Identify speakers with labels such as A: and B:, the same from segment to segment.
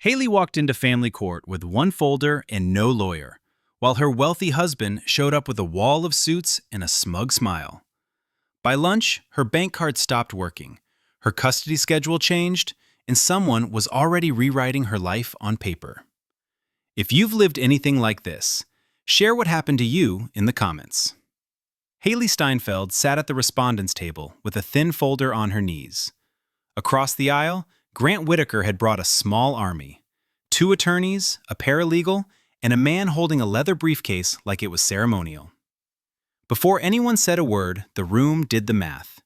A: Haley walked into family court with one folder and no lawyer, while her wealthy husband showed up with a wall of suits and a smug smile. By lunch, her bank card stopped working, her custody schedule changed, and someone was already rewriting her life on paper. If you've lived anything like this, share what happened to you in the comments. Haley Steinfeld sat at the respondents' table with a thin folder on her knees. Across the aisle, Grant Whitaker had brought a small army. 2 attorneys, a paralegal, and a man holding a leather briefcase like it was ceremonial. Before anyone said a word, the room did the math.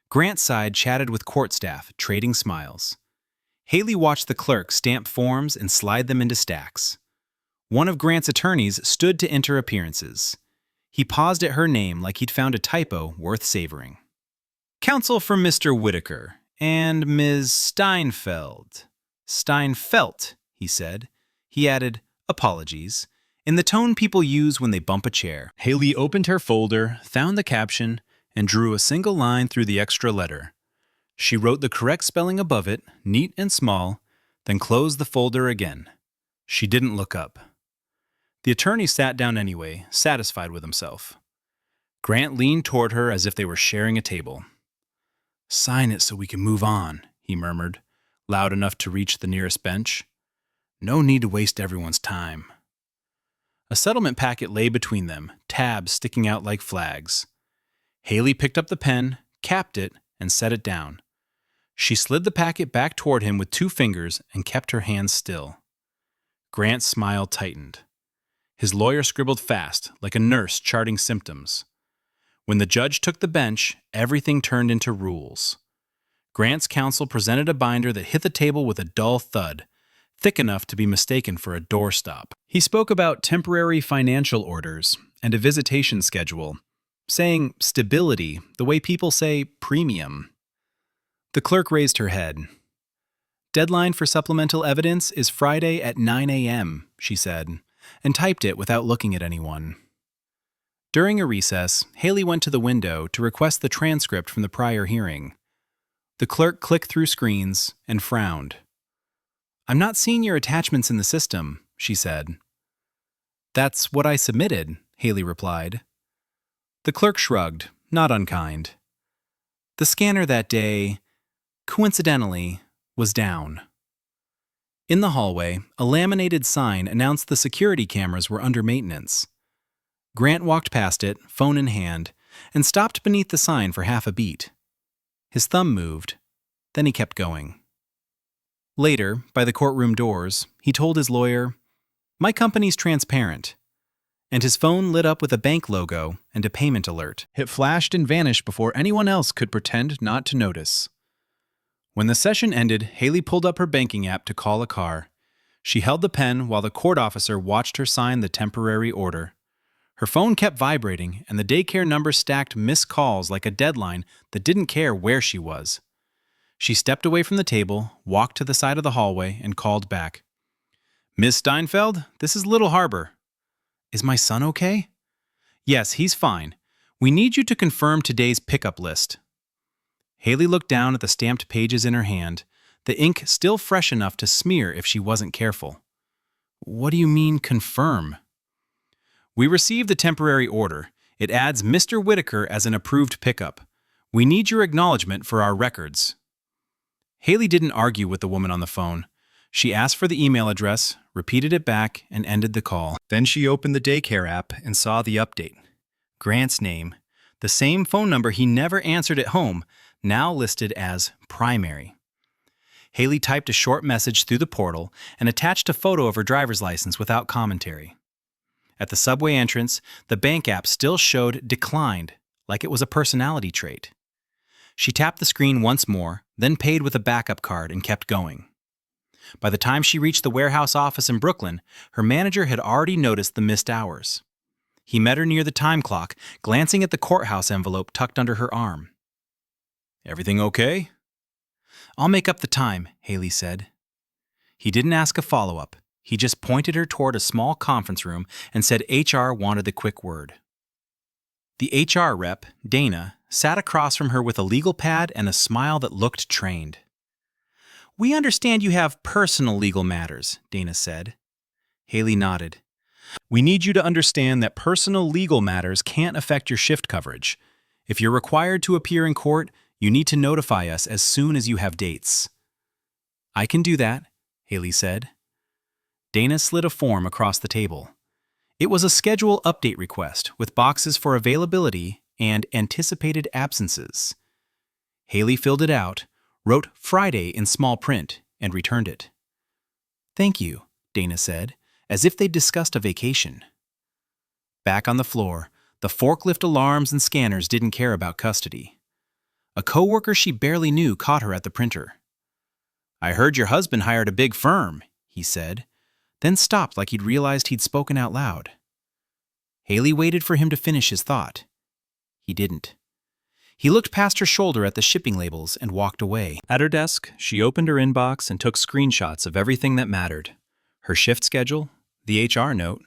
A: Grant's side chatted with court staff, trading smiles. Haley watched the clerk stamp forms and slide them into stacks. One of Grant's attorneys stood to enter appearances. He paused at her name like he'd found a typo worth savoring. Counsel for Mr. Whitaker and Ms. Steinfeld. Steinfelt, he said. He added, apologies, in the tone people use when they bump a chair. Haley opened her folder, found the caption, and drew a single line through the extra letter. She wrote the correct spelling above it, neat and small, then closed the folder again. She didn't look up. The attorney sat down anyway, satisfied with himself. Grant leaned toward her as if they were sharing a table. Sign it so we can move on, he murmured, loud enough to reach the nearest bench. No need to waste everyone's time. A settlement packet lay between them, tabs sticking out like flags. Haley picked up the pen, capped it, and set it down. She slid the packet back toward him with 2 fingers and kept her hands still. Grant's smile tightened. His lawyer scribbled fast, like a nurse charting symptoms. When the judge took the bench, everything turned into rules. Grant's counsel presented a binder that hit the table with a dull thud, thick enough to be mistaken for a doorstop. He spoke about temporary financial orders and a visitation schedule, saying stability the way people say premium. The clerk raised her head. Deadline for supplemental evidence is Friday at 9 a.m., she said, and typed it without looking at anyone. During a recess, Haley went to the window to request the transcript from the prior hearing. The clerk clicked through screens and frowned. I'm not seeing your attachments in the system, she said. That's what I submitted, Haley replied. The clerk shrugged, not unkind. The scanner that day, coincidentally, was down. In the hallway, a laminated sign announced the security cameras were under maintenance. Grant walked past it, phone in hand, and stopped beneath the sign for half a beat. His thumb moved, then he kept going. Later, by the courtroom doors, he told his lawyer, "My company's transparent," and his phone lit up with a bank logo and a payment alert. It flashed and vanished before anyone else could pretend not to notice. When the session ended, Haley pulled up her banking app to call a car. She held the pen while the court officer watched her sign the temporary order. Her phone kept vibrating, and the daycare number stacked missed calls like a deadline that didn't care where she was. She stepped away from the table, walked to the side of the hallway, and called back. Miss Steinfeld, this is Little Harbor. Is my son okay? Yes, he's fine. We need you to confirm today's pickup list. Haley looked down at the stamped pages in her hand, the ink still fresh enough to smear if she wasn't careful. What do you mean, confirm? We received the temporary order. It adds Mr. Whitaker as an approved pickup. We need your acknowledgement for our records. Haley didn't argue with the woman on the phone. She asked for the email address, repeated it back, and ended the call. Then she opened the daycare app and saw the update. Grant's name, the same phone number he never answered at home, now listed as primary. Haley typed a short message through the portal and attached a photo of her driver's license without commentary. At the subway entrance, the bank app still showed declined, like it was a personality trait. She tapped the screen once more, then paid with a backup card and kept going. By the time she reached the warehouse office in Brooklyn, her manager had already noticed the missed hours. He met her near the time clock, glancing at the courthouse envelope tucked under her arm. Everything okay? I'll make up the time, Haley said. He didn't ask a follow-up. He just pointed her toward a small conference room and said HR wanted the quick word. The HR rep, Dana, sat across from her with a legal pad and a smile that looked trained. We understand you have personal legal matters, Dana said. Haley nodded. We need you to understand that personal legal matters can't affect your shift coverage. If you're required to appear in court, you need to notify us as soon as you have dates. I can do that, Haley said. Dana slid a form across the table. It was a schedule update request with boxes for availability and anticipated absences. Haley filled it out, wrote Friday in small print, and returned it. Thank you, Dana said, as if they'd discussed a vacation. Back on the floor, the forklift alarms and scanners didn't care about custody. A coworker she barely knew caught her at the printer. I heard your husband hired a big firm, he said, then stopped like he'd realized he'd spoken out loud. Haley waited for him to finish his thought. He didn't. He looked past her shoulder at the shipping labels and walked away. At her desk, she opened her inbox and took screenshots of everything that mattered. Her shift schedule, the HR note,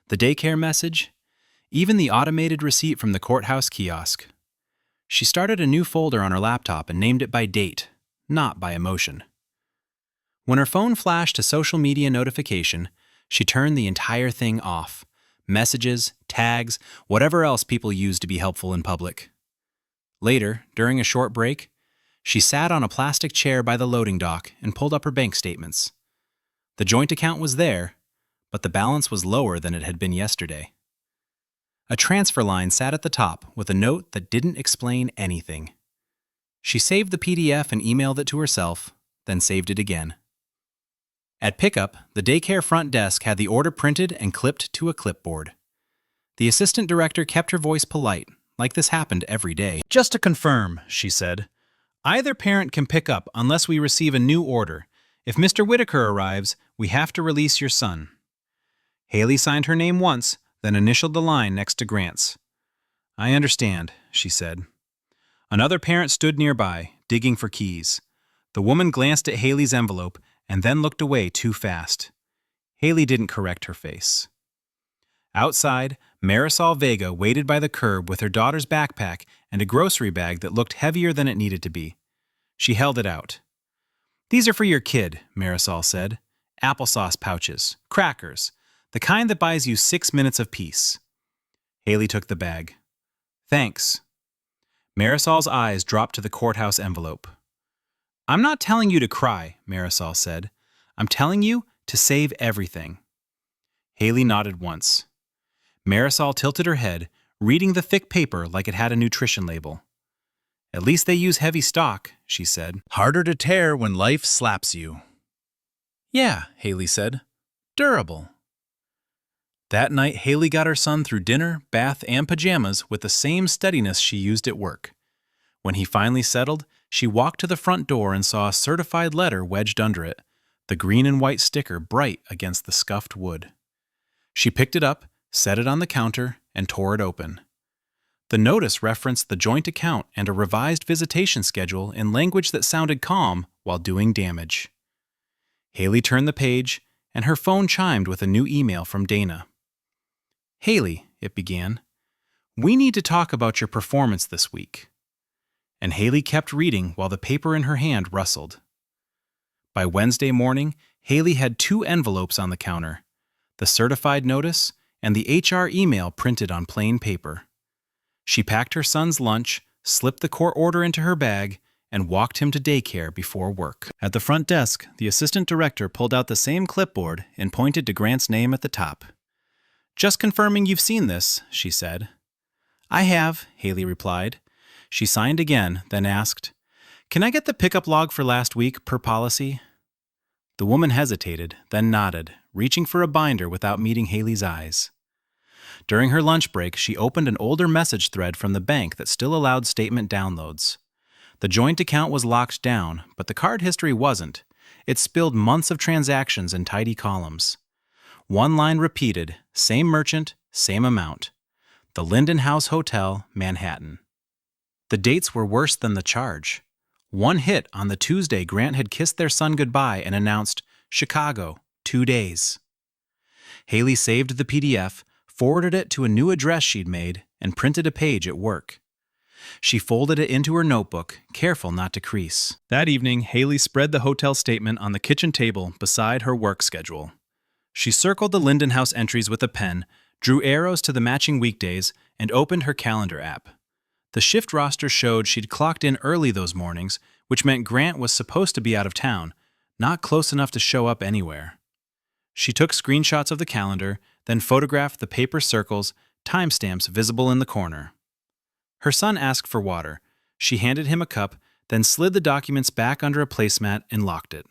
A: the daycare message, even the automated receipt from the courthouse kiosk. She started a new folder on her laptop and named it by date, not by emotion. When her phone flashed a social media notification, she turned the entire thing off. Messages, tags, whatever else people use to be helpful in public. Later, during a short break, she sat on a plastic chair by the loading dock and pulled up her bank statements. The joint account was there, but the balance was lower than it had been yesterday. A transfer line sat at the top with a note that didn't explain anything. She saved the PDF and emailed it to herself, then saved it again. At pickup, the daycare front desk had the order printed and clipped to a clipboard. The assistant director kept her voice polite, like this happened every day. Just to confirm, she said, either parent can pick up unless we receive a new order. If Mr. Whitaker arrives, we have to release your son. Haley signed her name once, then initialed the line next to Grant's. I understand, she said. Another parent stood nearby, digging for keys. The woman glanced at Haley's envelope and then looked away too fast. Haley didn't correct her face. Outside, Marisol Vega waited by the curb with her daughter's backpack and a grocery bag that looked heavier than it needed to be. She held it out. These are for your kid, Marisol said. Applesauce pouches, crackers, the kind that buys you 6 minutes of peace. Haley took the bag. Thanks. Marisol's eyes dropped to the courthouse envelope. I'm not telling you to cry, Marisol said. I'm telling you to save everything. Haley nodded once. Marisol tilted her head, reading the thick paper like it had a nutrition label. At least they use heavy stock, she said. Harder to tear when life slaps you. Yeah, Haley said. Durable. That night, Haley got her son through dinner, bath, and pajamas with the same steadiness she used at work. When he finally settled, she walked to the front door and saw a certified letter wedged under it, the green and white sticker bright against the scuffed wood. She picked it up, set it on the counter, and tore it open. The notice referenced the joint account and a revised visitation schedule in language that sounded calm while doing damage. Haley turned the page, and her phone chimed with a new email from Dana. Haley, it began, we need to talk about your performance this week. And Haley kept reading while the paper in her hand rustled. By Wednesday morning, Haley had 2 envelopes on the counter, the certified notice and the HR email printed on plain paper. She packed her son's lunch, slipped the court order into her bag, and walked him to daycare before work. At the front desk, the assistant director pulled out the same clipboard and pointed to Grant's name at the top. Just confirming you've seen this, she said. I have, Haley replied. She signed again, then asked, Can I get the pickup log for last week, per policy? The woman hesitated, then nodded, reaching for a binder without meeting Haley's eyes. During her lunch break, she opened an older message thread from the bank that still allowed statement downloads. The joint account was locked down, but the card history wasn't. It spilled months of transactions in tidy columns. One line repeated, same merchant, same amount. The Linden House Hotel, Manhattan. The dates were worse than the charge. One hit on the Tuesday Grant had kissed their son goodbye and announced, Chicago, 2 days. Haley saved the PDF, forwarded it to a new address she'd made, and printed a page at work. She folded it into her notebook, careful not to crease. That evening, Haley spread the hotel statement on the kitchen table beside her work schedule. She circled the Linden House entries with a pen, drew arrows to the matching weekdays, and opened her calendar app. The shift roster showed she'd clocked in early those mornings, which meant Grant was supposed to be out of town, not close enough to show up anywhere. She took screenshots of the calendar, then photographed the paper circles, timestamps visible in the corner. Her son asked for water. She handed him a cup, then slid the documents back under a placemat and locked it.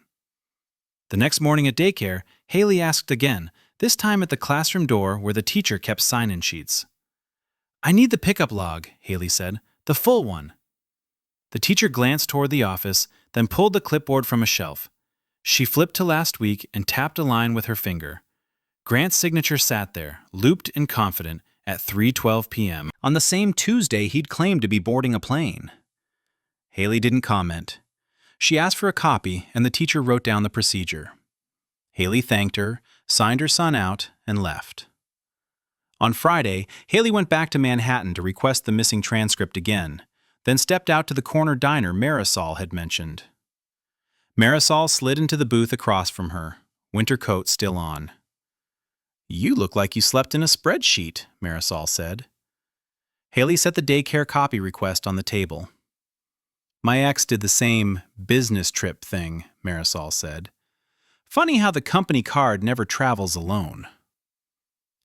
A: The next morning at daycare, Haley asked again, this time at the classroom door where the teacher kept sign-in sheets. "I need the pickup log," Haley said, "the full one." The teacher glanced toward the office, then pulled the clipboard from a shelf. She flipped to last week and tapped a line with her finger. Grant's signature sat there, looped and confident, at 3:12 p.m. on the same Tuesday he'd claimed to be boarding a plane. Haley didn't comment. She asked for a copy, and the teacher wrote down the procedure. Haley thanked her, signed her son out, and left. On Friday, Haley went back to Manhattan to request the missing transcript again, then stepped out to the corner diner Marisol had mentioned. Marisol slid into the booth across from her, winter coat still on. "You look like you slept in a spreadsheet," Marisol said. Haley set the daycare copy request on the table. "My ex did the same business trip thing," Marisol said. "Funny how the company card never travels alone."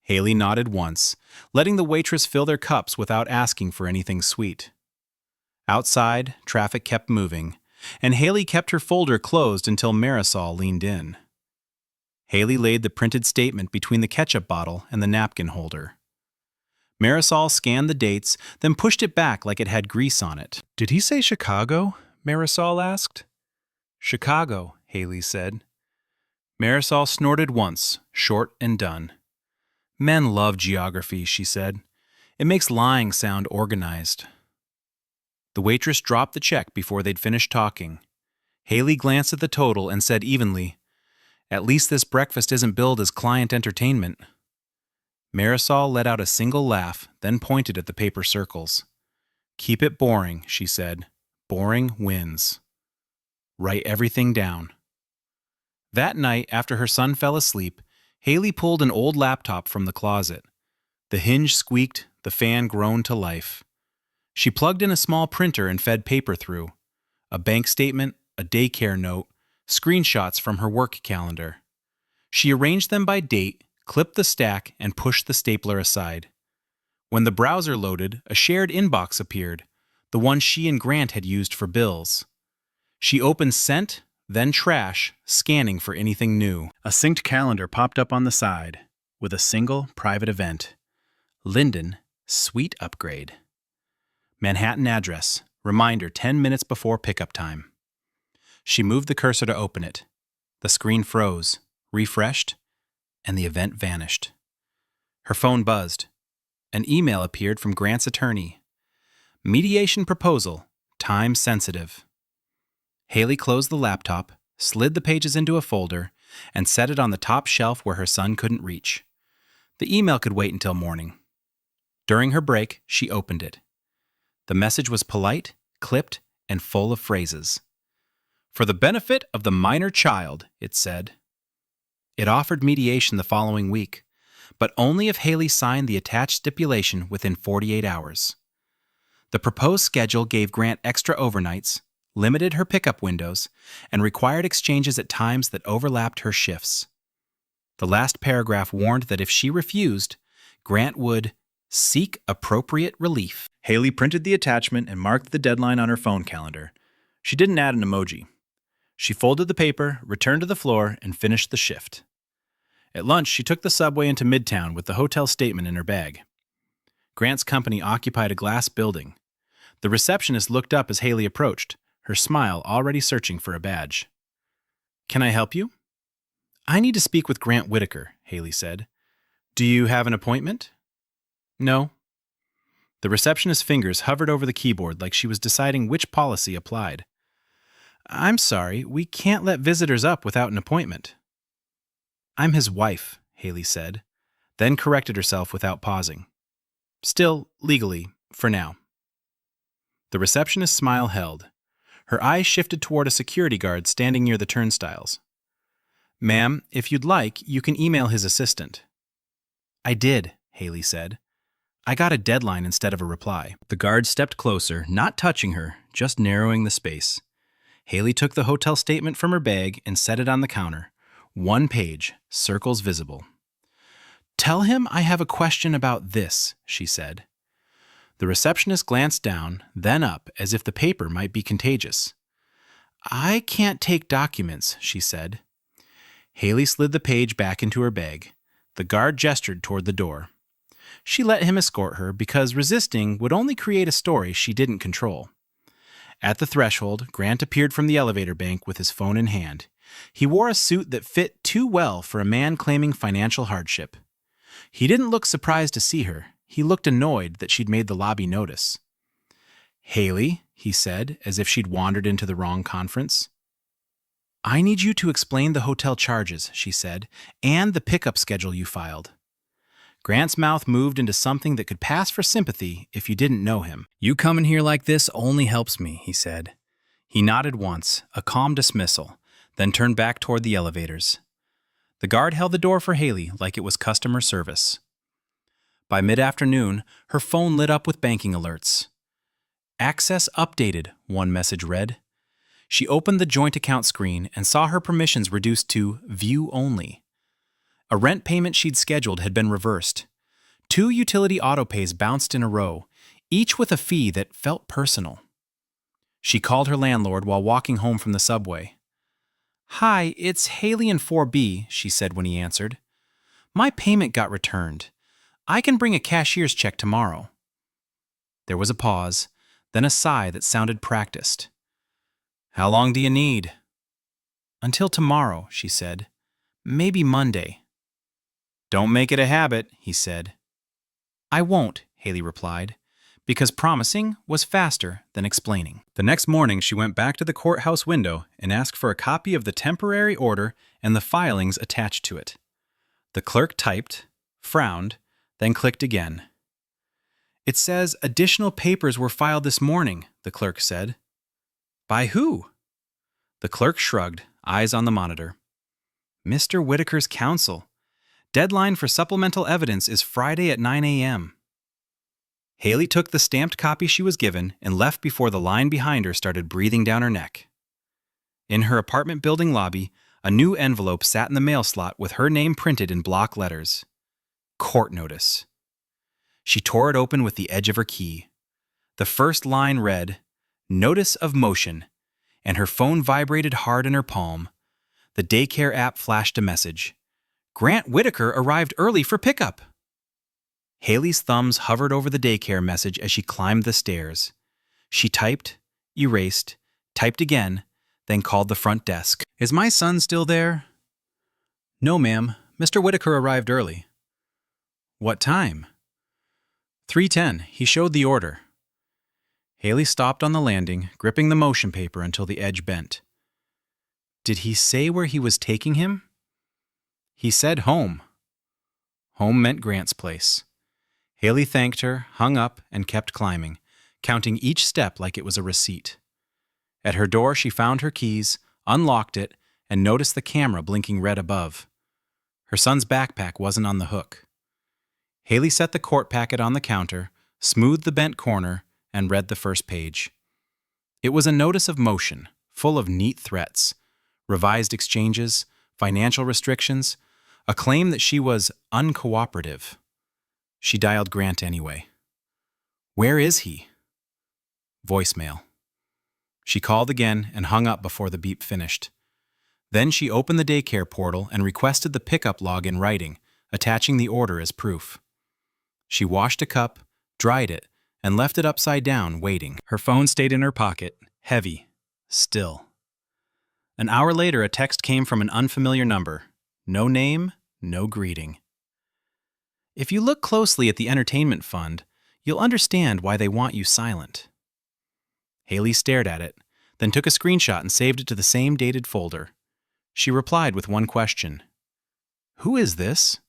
A: Haley nodded once, letting the waitress fill their cups without asking for anything sweet. Outside, traffic kept moving, and Haley kept her folder closed until Marisol leaned in. Haley laid the printed statement between the ketchup bottle and the napkin holder. Marisol scanned the dates, then pushed it back like it had grease on it. "Did he say Chicago?" Marisol asked. "Chicago," Haley said. Marisol snorted once, short and done. "Men love geography," she said. "It makes lying sound organized." The waitress dropped the check before they'd finished talking. Haley glanced at the total and said evenly, "At least this breakfast isn't billed as client entertainment." Marisol let out a single laugh, then pointed at the paper circles. "Keep it boring," she said. "Boring wins." "Write everything down." That night, after her son fell asleep, Haley pulled an old laptop from the closet. The hinge squeaked, the fan groaned to life. She plugged in a small printer and fed paper through. A bank statement, a daycare note, screenshots from her work calendar. She arranged them by date, clipped the stack, and pushed the stapler aside. When the browser loaded, a shared inbox appeared, the one she and Grant had used for bills. She opened Sent, then Trash, scanning for anything new. A synced calendar popped up on the side, with a single private event. Linden, suite upgrade. Manhattan address, reminder 10 minutes before pickup time. She moved the cursor to open it. The screen froze, refreshed, and the event vanished. Her phone buzzed. An email appeared from Grant's attorney. Mediation proposal, time sensitive. Haley closed the laptop, slid the pages into a folder, and set it on the top shelf where her son couldn't reach. The email could wait until morning. During her break, she opened it. The message was polite, clipped, and full of phrases. "For the benefit of the minor child," it said. It offered mediation the following week, but only if Haley signed the attached stipulation within 48 hours. The proposed schedule gave Grant extra overnights, limited her pickup windows, and required exchanges at times that overlapped her shifts. The last paragraph warned that if she refused, Grant would seek appropriate relief. Haley printed the attachment and marked the deadline on her phone calendar. She didn't add an emoji. She folded the paper, returned to the floor, and finished the shift. At lunch, she took the subway into Midtown with the hotel statement in her bag. Grant's company occupied a glass building. The receptionist looked up as Haley approached, her smile already searching for a badge. "Can I help you?" "I need to speak with Grant Whitaker," Haley said. "Do you have an appointment?" "No." The receptionist's fingers hovered over the keyboard like she was deciding which policy applied. "I'm sorry, we can't let visitors up without an appointment." "I'm his wife," Haley said, then corrected herself without pausing. "Still, legally, for now." The receptionist's smile held. Her eyes shifted toward a security guard standing near the turnstiles. "Ma'am, if you'd like, you can email his assistant." "I did," Haley said. "I got a deadline instead of a reply." The guard stepped closer, not touching her, just narrowing the space. Haley took the hotel statement from her bag and set it on the counter. 1 page, circles visible. "Tell him I have a question about this," she said. The receptionist glanced down, then up, as if the paper might be contagious. "I can't take documents," she said. Haley slid the page back into her bag. The guard gestured toward the door. She let him escort her because resisting would only create a story she didn't control. At the threshold, Grant appeared from the elevator bank with his phone in hand. He wore a suit that fit too well for a man claiming financial hardship. He didn't look surprised to see her. He looked annoyed that she'd made the lobby notice. "Haley," he said, as if she'd wandered into the wrong conference. "I need you to explain the hotel charges," she said, "and the pickup schedule you filed." Grant's mouth moved into something that could pass for sympathy if you didn't know him. "You coming here like this only helps me," he said. He nodded once, a calm dismissal, then turned back toward the elevators. The guard held the door for Haley like it was customer service. By mid-afternoon, her phone lit up with banking alerts. "Access updated," one message read. She opened the joint account screen and saw her permissions reduced to view only. A rent payment she'd scheduled had been reversed. 2 utility autopays bounced in a row, each with a fee that felt personal. She called her landlord while walking home from the subway. "Hi, it's Haley in 4B, she said when he answered. "My payment got returned. I can bring a cashier's check tomorrow." There was a pause, then a sigh that sounded practiced. "How long do you need?" "Until tomorrow," she said. "Maybe Monday." "Don't make it a habit," he said. "I won't," Haley replied, because promising was faster than explaining. The next morning, she went back to the courthouse window and asked for a copy of the temporary order and the filings attached to it. The clerk typed, frowned, then clicked again. "It says additional papers were filed this morning," the clerk said. "By who?" The clerk shrugged, eyes on the monitor. "Mr. Whitaker's counsel. Deadline for supplemental evidence is Friday at 9 a.m. Haley took the stamped copy she was given and left before the line behind her started breathing down her neck. In her apartment building lobby, a new envelope sat in the mail slot with her name printed in block letters. Court notice. She tore it open with the edge of her key. The first line read, "Notice of motion," and her phone vibrated hard in her palm. The daycare app flashed a message. "Grant Whitaker arrived early for pickup." Haley's thumbs hovered over the daycare message as she climbed the stairs. She typed, erased, typed again, then called the front desk. "Is my son still there?" "No, ma'am. Mr. Whitaker arrived early." "What time?" 3:10. He showed the order. Haley stopped on the landing, gripping the motion paper until the edge bent. Did he say where he was taking him? He said home. Home meant Grant's place. Haley thanked her, hung up, and kept climbing, counting each step like it was a receipt. At her door, she found her keys, unlocked it, and noticed the camera blinking red above. Her son's backpack wasn't on the hook. Haley set the court packet on the counter, smoothed the bent corner, and read the first page. It was a notice of motion, full of neat threats, revised exchanges, financial restrictions, a claim that she was uncooperative. She dialed Grant anyway. "Where is he?" Voicemail. She called again and hung up before the beep finished. Then she opened the daycare portal and requested the pickup log in writing, attaching the order as proof. She washed a cup, dried it, and left it upside down, waiting. Her phone stayed in her pocket, heavy, still. An hour later, a text came from an unfamiliar number. No name, no greeting. If you look closely at the entertainment fund, you'll understand why they want you silent. Haley stared at it, then took a screenshot and saved it to the same dated folder. She replied with one question. "Who is this?"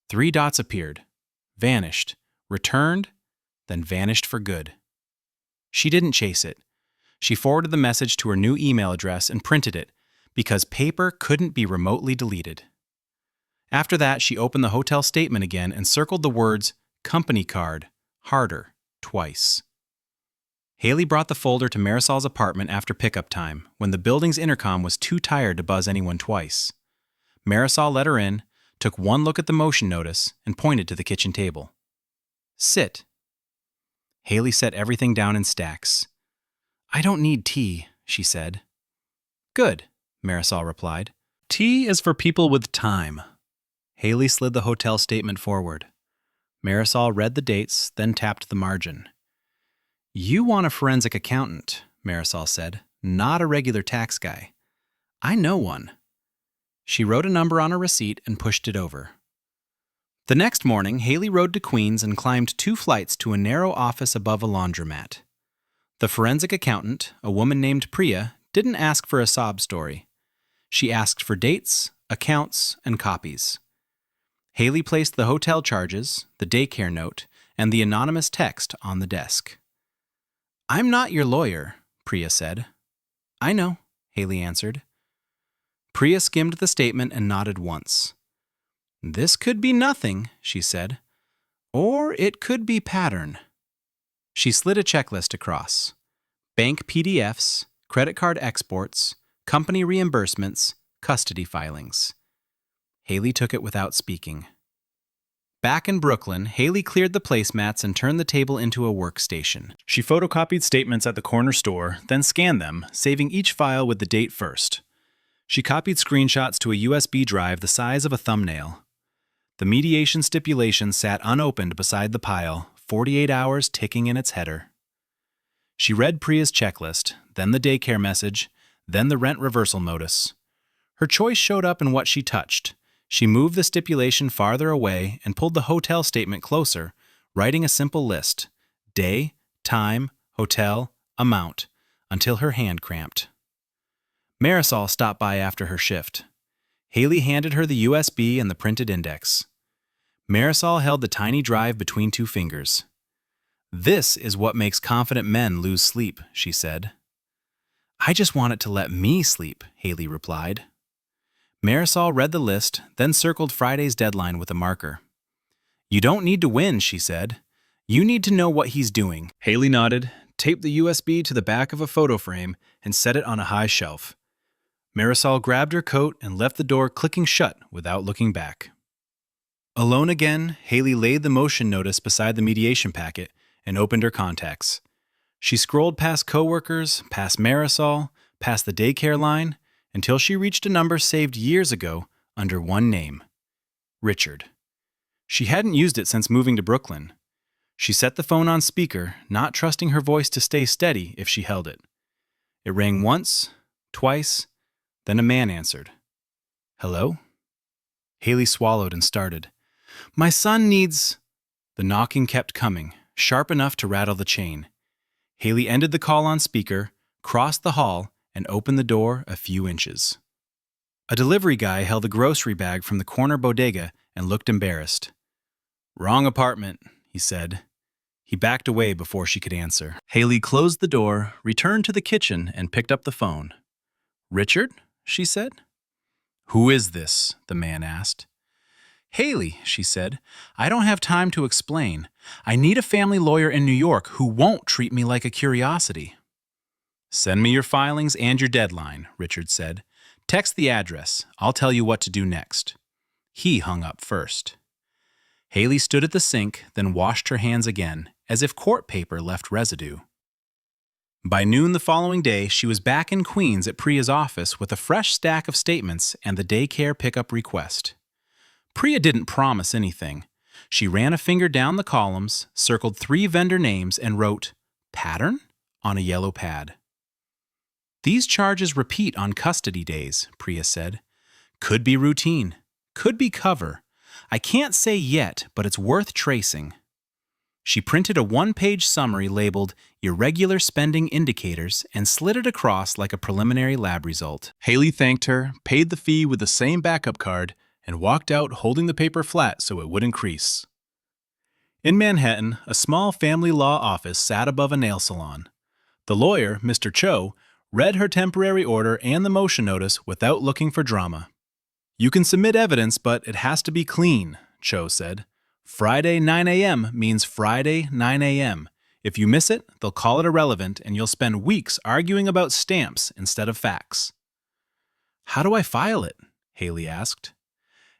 A: 3 dots appeared, vanished, returned, then vanished for good. She didn't chase it. She forwarded the message to her new email address and printed it, because paper couldn't be remotely deleted. After that, she opened the hotel statement again and circled the words "company card" harder twice. Haley brought the folder to Marisol's apartment after pickup time, when the building's intercom was too tired to buzz anyone twice. Marisol let her in, took one look at the motion notice, and pointed to the kitchen table. "Sit." Haley set everything down in stacks. "I don't need tea," she said. "Good," Marisol replied. "Tea is for people with time." Haley slid the hotel statement forward. Marisol read the dates, then tapped the margin. "You want a forensic accountant," Marisol said, "not a regular tax guy." "I know one." She wrote a number on a receipt and pushed it over. The next morning, Haley rode to Queens and climbed 2 flights to a narrow office above a laundromat. The forensic accountant, a woman named Priya, didn't ask for a sob story. She asked for dates, accounts, and copies. Haley placed the hotel charges, the daycare note, and the anonymous text on the desk. "I'm not your lawyer," Priya said. "I know," Haley answered. Priya skimmed the statement and nodded once. "This could be nothing," she said. "Or it could be pattern." She slid a checklist across. Bank PDFs, credit card exports, company reimbursements, custody filings. Haley took it without speaking. Back in Brooklyn, Haley cleared the placemats and turned the table into a workstation. She photocopied statements at the corner store, then scanned them, saving each file with the date first. She copied screenshots to a USB drive the size of a thumbnail. The mediation stipulation sat unopened beside the pile, 48 hours ticking in its header. She read Priya's checklist, then the daycare message, then the rent reversal notice. Her choice showed up in what she touched. She moved the stipulation farther away and pulled the hotel statement closer, writing a simple list: day, time, hotel, amount, until her hand cramped. Marisol stopped by after her shift. Haley handed her the USB and the printed index. Marisol held the tiny drive between 2 fingers. "This is what makes confident men lose sleep," she said. "I just want it to let me sleep," Haley replied. Marisol read the list, then circled Friday's deadline with a marker. "You don't need to win," she said. "You need to know what he's doing." Haley nodded, taped the USB to the back of a photo frame, and set it on a high shelf. Marisol grabbed her coat and left the door clicking shut without looking back. Alone again, Haley laid the motion notice beside the mediation packet and opened her contacts. She scrolled past coworkers, past Marisol, past the daycare line, until she reached a number saved years ago under one name: Richard. She hadn't used it since moving to Brooklyn. She set the phone on speaker, not trusting her voice to stay steady if she held it. It rang once, twice, then a man answered. "Hello?" Haley swallowed and started. "My son needs—" The knocking kept coming, sharp enough to rattle the chain. Haley ended the call on speaker, crossed the hall, and opened the door a few inches. A delivery guy held a grocery bag from the corner bodega and looked embarrassed. "Wrong apartment," he said. He backed away before she could answer. Haley closed the door, returned to the kitchen, and picked up the phone. "Richard?" she said. "Who is this?" the man asked. "Haley," she said. "I don't have time to explain. I need a family lawyer in New York who won't treat me like a curiosity." "Send me your filings and your deadline," Richard said. "Text the address. I'll tell you what to do next." He hung up first. Haley stood at the sink, then washed her hands again, as if court paper left residue. By noon the following day, she was back in Queens at Priya's office with a fresh stack of statements and the daycare pickup request. Priya didn't promise anything. She ran a finger down the columns, circled 3 vendor names, and wrote "Pattern" on a yellow pad. "These charges repeat on custody days," Priya said. "Could be routine. Could be cover. I can't say yet, but it's worth tracing." She printed a 1-page summary labeled "Irregular Spending Indicators" and slid it across like a preliminary lab result. Haley thanked her, paid the fee with the same backup card, and walked out holding the paper flat so it wouldn't crease. In Manhattan, a small family law office sat above a nail salon. The lawyer, Mr. Cho, read her temporary order and the motion notice without looking for drama. "You can submit evidence, but it has to be clean," Cho said. "Friday 9 a.m. means Friday 9 a.m. If you miss it, they'll call it irrelevant and you'll spend weeks arguing about stamps instead of facts." "How do I file it?" Haley asked.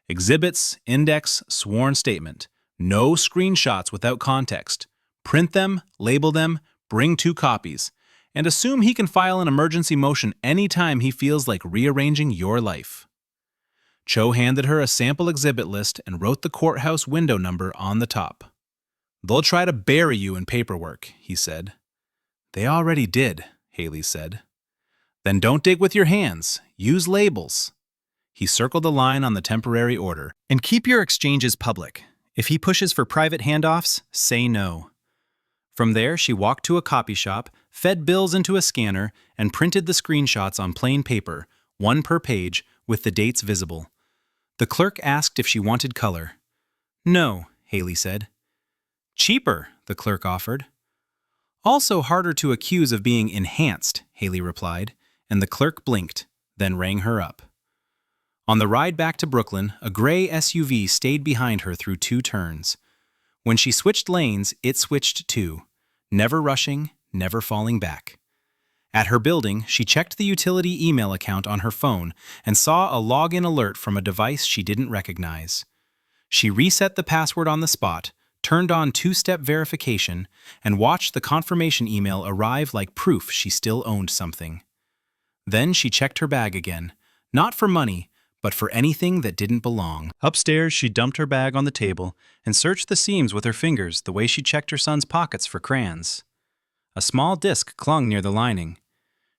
A: "Exhibits, index, sworn statement. No screenshots without context. Print them, label them, bring 2 copies, and assume he can file an emergency motion anytime he feels like rearranging your life." Cho handed her a sample exhibit list and wrote the courthouse window number on the top. "They'll try to bury you in paperwork," he said. "They already did," Haley said. "Then don't dig with your hands. Use labels." He circled a line on the temporary order. "And keep your exchanges public. If he pushes for private handoffs, say no." From there, she walked to a copy shop, fed bills into a scanner, and printed the screenshots on plain paper, 1 per page, with the dates visible. The clerk asked if she wanted color. "No," Haley said. "Cheaper," the clerk offered. "Also harder to accuse of being enhanced," Haley replied, and the clerk blinked, then rang her up. On the ride back to Brooklyn, a gray SUV stayed behind her through 2 turns. When she switched lanes, it switched too, never rushing, never falling back. At her building, she checked the utility email account on her phone and saw a login alert from a device she didn't recognize. She reset the password on the spot, turned on 2-step verification, and watched the confirmation email arrive like proof she still owned something. Then she checked her bag again, not for money, but for anything that didn't belong. Upstairs, she dumped her bag on the table and searched the seams with her fingers the way she checked her son's pockets for crayons. A small disc clung near the lining.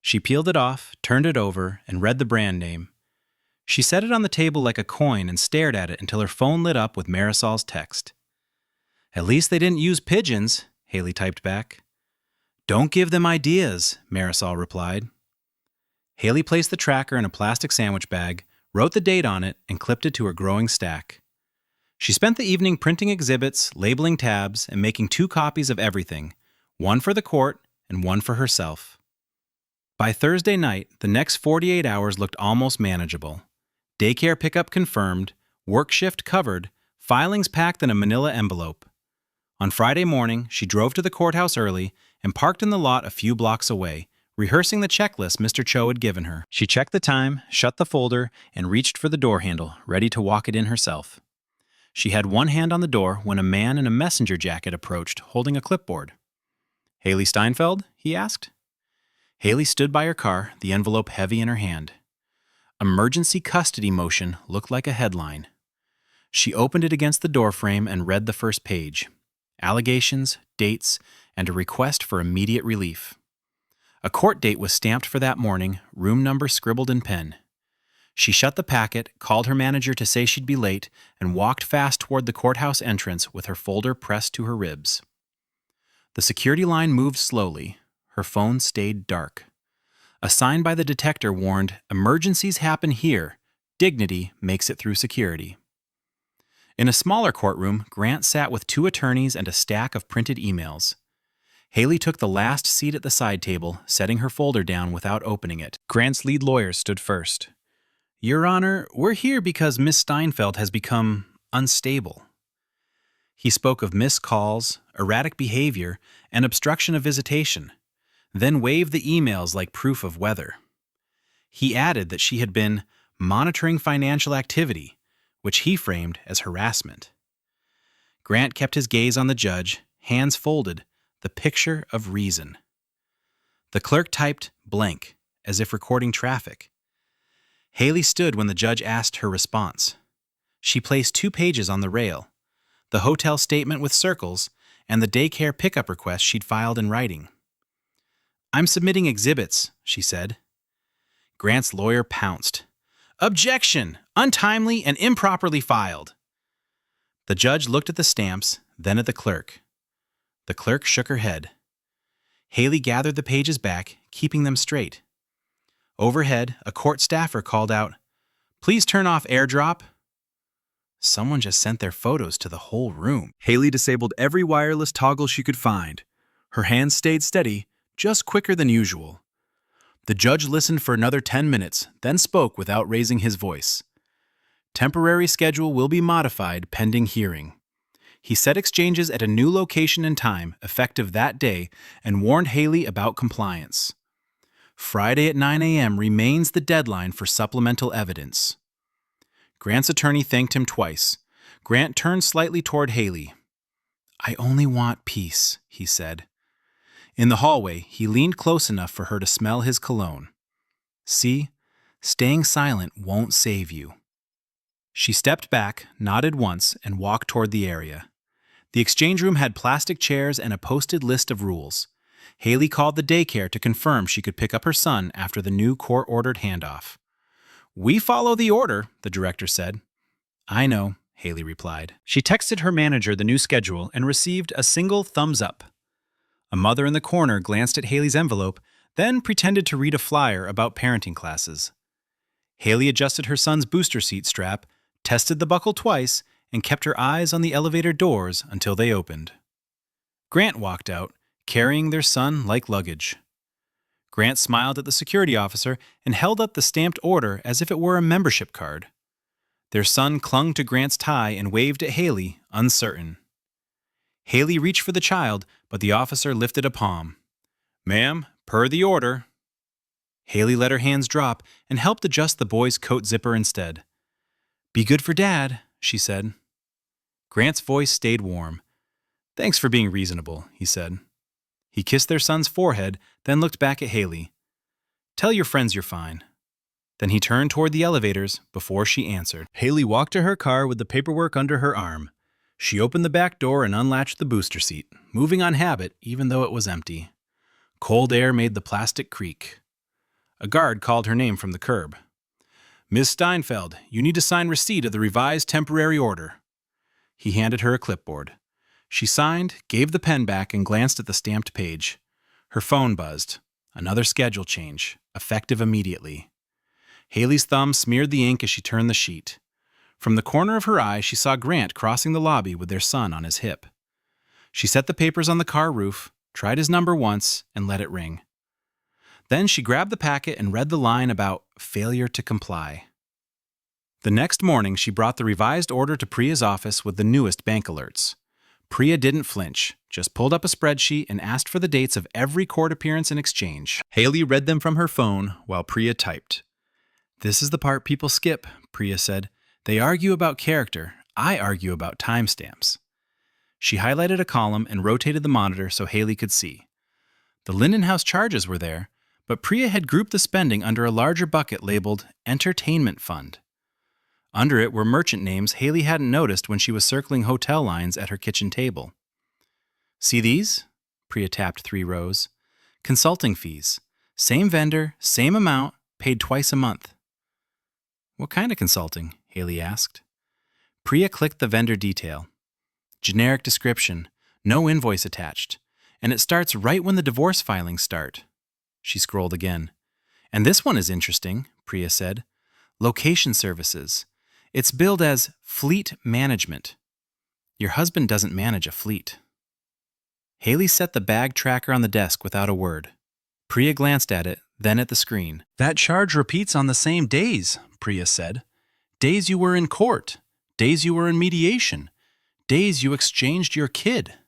A: She peeled it off, turned it over, and read the brand name. She set it on the table like a coin and stared at it until her phone lit up with Marisol's text. "At least they didn't use pigeons," Haley typed back. "Don't give them ideas," Marisol replied. Haley placed the tracker in a plastic sandwich bag, wrote the date on it, and clipped it to her growing stack. She spent the evening printing exhibits, labeling tabs, and making 2 copies of everything, 1 for the court and 1 for herself. By Thursday night, the next 48 hours looked almost manageable. Daycare pickup confirmed, work shift covered, filings packed in a manila envelope. On Friday morning, she drove to the courthouse early and parked in the lot a few blocks away, rehearsing the checklist Mr. Cho had given her. She checked the time, shut the folder, and reached for the door handle, ready to walk it in herself. She had one hand on the door when a man in a messenger jacket approached, holding a clipboard. "Haley Steinfeld?" he asked. Haley stood by her car, the envelope heavy in her hand. "Emergency custody motion" looked like a headline. She opened it against the doorframe and read the first page. Allegations, dates, and a request for immediate relief. A court date was stamped for that morning, room number scribbled in pen. She shut the packet, called her manager to say she'd be late, and walked fast toward the courthouse entrance with her folder pressed to her ribs. The security line moved slowly. Her phone stayed dark. A sign by the detector warned, "Emergencies happen here. Dignity makes it through security." In a smaller courtroom, Grant sat with 2 attorneys and a stack of printed emails. Haley took the last seat at the side table, setting her folder down without opening it. Grant's lead lawyer stood first. "Your Honor, we're here because Miss Steinfeld has become unstable." He spoke of missed calls, erratic behavior, and obstruction of visitation, then waved the emails like proof of weather. He added that she had been monitoring financial activity, which he framed as harassment. Grant kept his gaze on the judge, hands folded, the picture of reason. The clerk typed blank, as if recording traffic. Haley stood when the judge asked her response. She placed 2 pages on the rail, the hotel statement with circles, and the daycare pickup request she'd filed in writing. "I'm submitting exhibits," she said. Grant's lawyer pounced. "Objection! Untimely and improperly filed." The judge looked at the stamps, then at the clerk. The clerk shook her head. Haley gathered the pages back, keeping them straight. Overhead, a court staffer called out, "Please turn off AirDrop." Someone just sent their photos to the whole room. Haley disabled every wireless toggle she could find. Her hands stayed steady, just quicker than usual. The judge listened for another 10 minutes, then spoke without raising his voice. Temporary schedule will be modified pending hearing. He set exchanges at a new location and time, effective that day, and warned Haley about compliance. Friday at 9 a.m. remains the deadline for supplemental evidence. Grant's attorney thanked him twice. Grant turned slightly toward Haley. "I only want peace," he said. In the hallway, he leaned close enough for her to smell his cologne. "See, staying silent won't save you." She stepped back, nodded once, and walked toward the area. The exchange room had plastic chairs and a posted list of rules. Haley called the daycare to confirm she could pick up her son after the new court-ordered handoff. "We follow the order," the director said. "I know," Haley replied. She texted her manager the new schedule and received a single thumbs up. A mother in the corner glanced at Haley's envelope, then pretended to read a flyer about parenting classes. Haley adjusted her son's booster seat strap, tested the buckle twice, and kept her eyes on the elevator doors until they opened. Grant walked out, carrying their son like luggage. Grant smiled at the security officer and held up the stamped order as if it were a membership card. Their son clung to Grant's tie and waved at Haley, uncertain. Haley reached for the child, but the officer lifted a palm. "Ma'am, per the order." Haley let her hands drop and helped adjust the boy's coat zipper instead. "Be good for Dad," she said. Grant's voice stayed warm. "Thanks for being reasonable," he said. He kissed their son's forehead, then looked back at Haley. "Tell your friends you're fine." Then he turned toward the elevators before she answered. Haley walked to her car with the paperwork under her arm. She opened the back door and unlatched the booster seat, moving on habit even though it was empty. Cold air made the plastic creak. A guard called her name from the curb. "Miss Steinfeld, you need to sign receipt of the revised temporary order." He handed her a clipboard. She signed, gave the pen back, and glanced at the stamped page. Her phone buzzed. Another schedule change, effective immediately. Haley's thumb smeared the ink as she turned the sheet. From the corner of her eye, she saw Grant crossing the lobby with their son on his hip. She set the papers on the car roof, tried his number once, and let it ring. Then she grabbed the packet and read the line about failure to comply. The next morning, she brought the revised order to Priya's office with the newest bank alerts. Priya didn't flinch, just pulled up a spreadsheet and asked for the dates of every court appearance and exchange. Haley read them from her phone while Priya typed. "This is the part people skip," Priya said. "They argue about character. I argue about timestamps." She highlighted a column and rotated the monitor so Haley could see. The Linden House charges were there, but Priya had grouped the spending under a larger bucket labeled Entertainment Fund. Under it were merchant names Haley hadn't noticed when she was circling hotel lines at her kitchen table. "See these?" Priya tapped 3 rows. "Consulting fees. Same vendor, same amount, paid twice a month." "What kind of consulting?" Haley asked. Priya clicked the vendor detail. Generic description, no invoice attached, and it starts right when the divorce filings start. She scrolled again. "And this one is interesting," Priya said. "Location services. It's billed as fleet management. Your husband doesn't manage a fleet." Haley set the bag tracker on the desk without a word. Priya glanced at it, then at the screen. "That charge repeats on the same days," Priya said. "Days you were in court, days you were in mediation, days you exchanged your kid."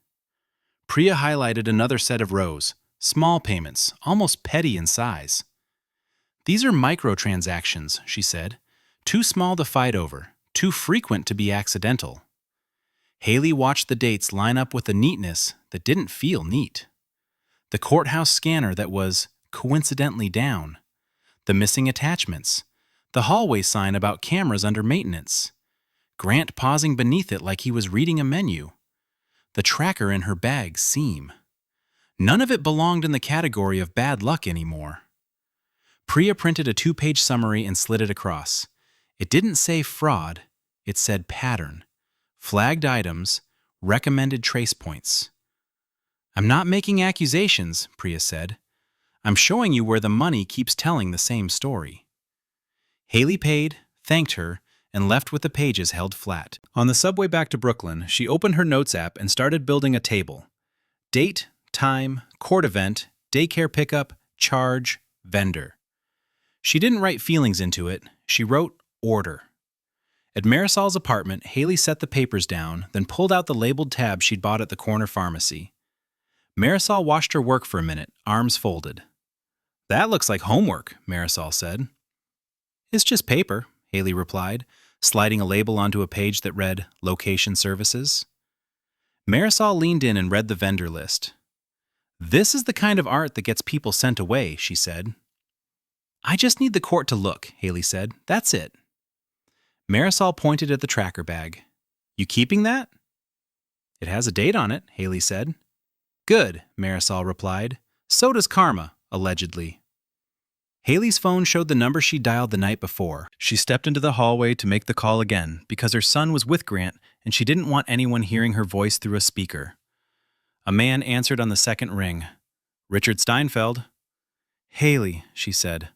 A: Priya highlighted another set of rows, small payments, almost petty in size. "These are microtransactions," she said. "Too small to fight over, too frequent to be accidental." Haley watched the dates line up with a neatness that didn't feel neat. The courthouse scanner that was coincidentally down. The missing attachments. The hallway sign about cameras under maintenance. Grant pausing beneath it like he was reading a menu. The tracker in her bag seam. None of it belonged in the category of bad luck anymore. Priya printed a 2-page summary and slid it across. It didn't say fraud, it said pattern. Flagged items, recommended trace points. "I'm not making accusations," Priya said. "I'm showing you where the money keeps telling the same story." Haley paid, thanked her, and left with the pages held flat. On the subway back to Brooklyn, she opened her notes app and started building a table. Date, time, court event, daycare pickup, charge, vendor. She didn't write feelings into it, she wrote order. At Marisol's apartment, Haley set the papers down, then pulled out the labeled tab she'd bought at the corner pharmacy. Marisol watched her work for a minute, arms folded. "That looks like homework," Marisol said. "It's just paper," Haley replied, sliding a label onto a page that read Location Services. Marisol leaned in and read the vendor list. "This is the kind of art that gets people sent away," she said. "I just need the court to look," Haley said. "That's it." Marisol pointed at the tracker bag. "You keeping that?" "It has a date on it," Haley said. "Good," Marisol replied. "So does karma, allegedly." Haley's phone showed the number she dialed the night before. She stepped into the hallway to make the call again because her son was with Grant and she didn't want anyone hearing her voice through a speaker. A man answered on the second ring. "Richard Steinfeld." "Haley," she said.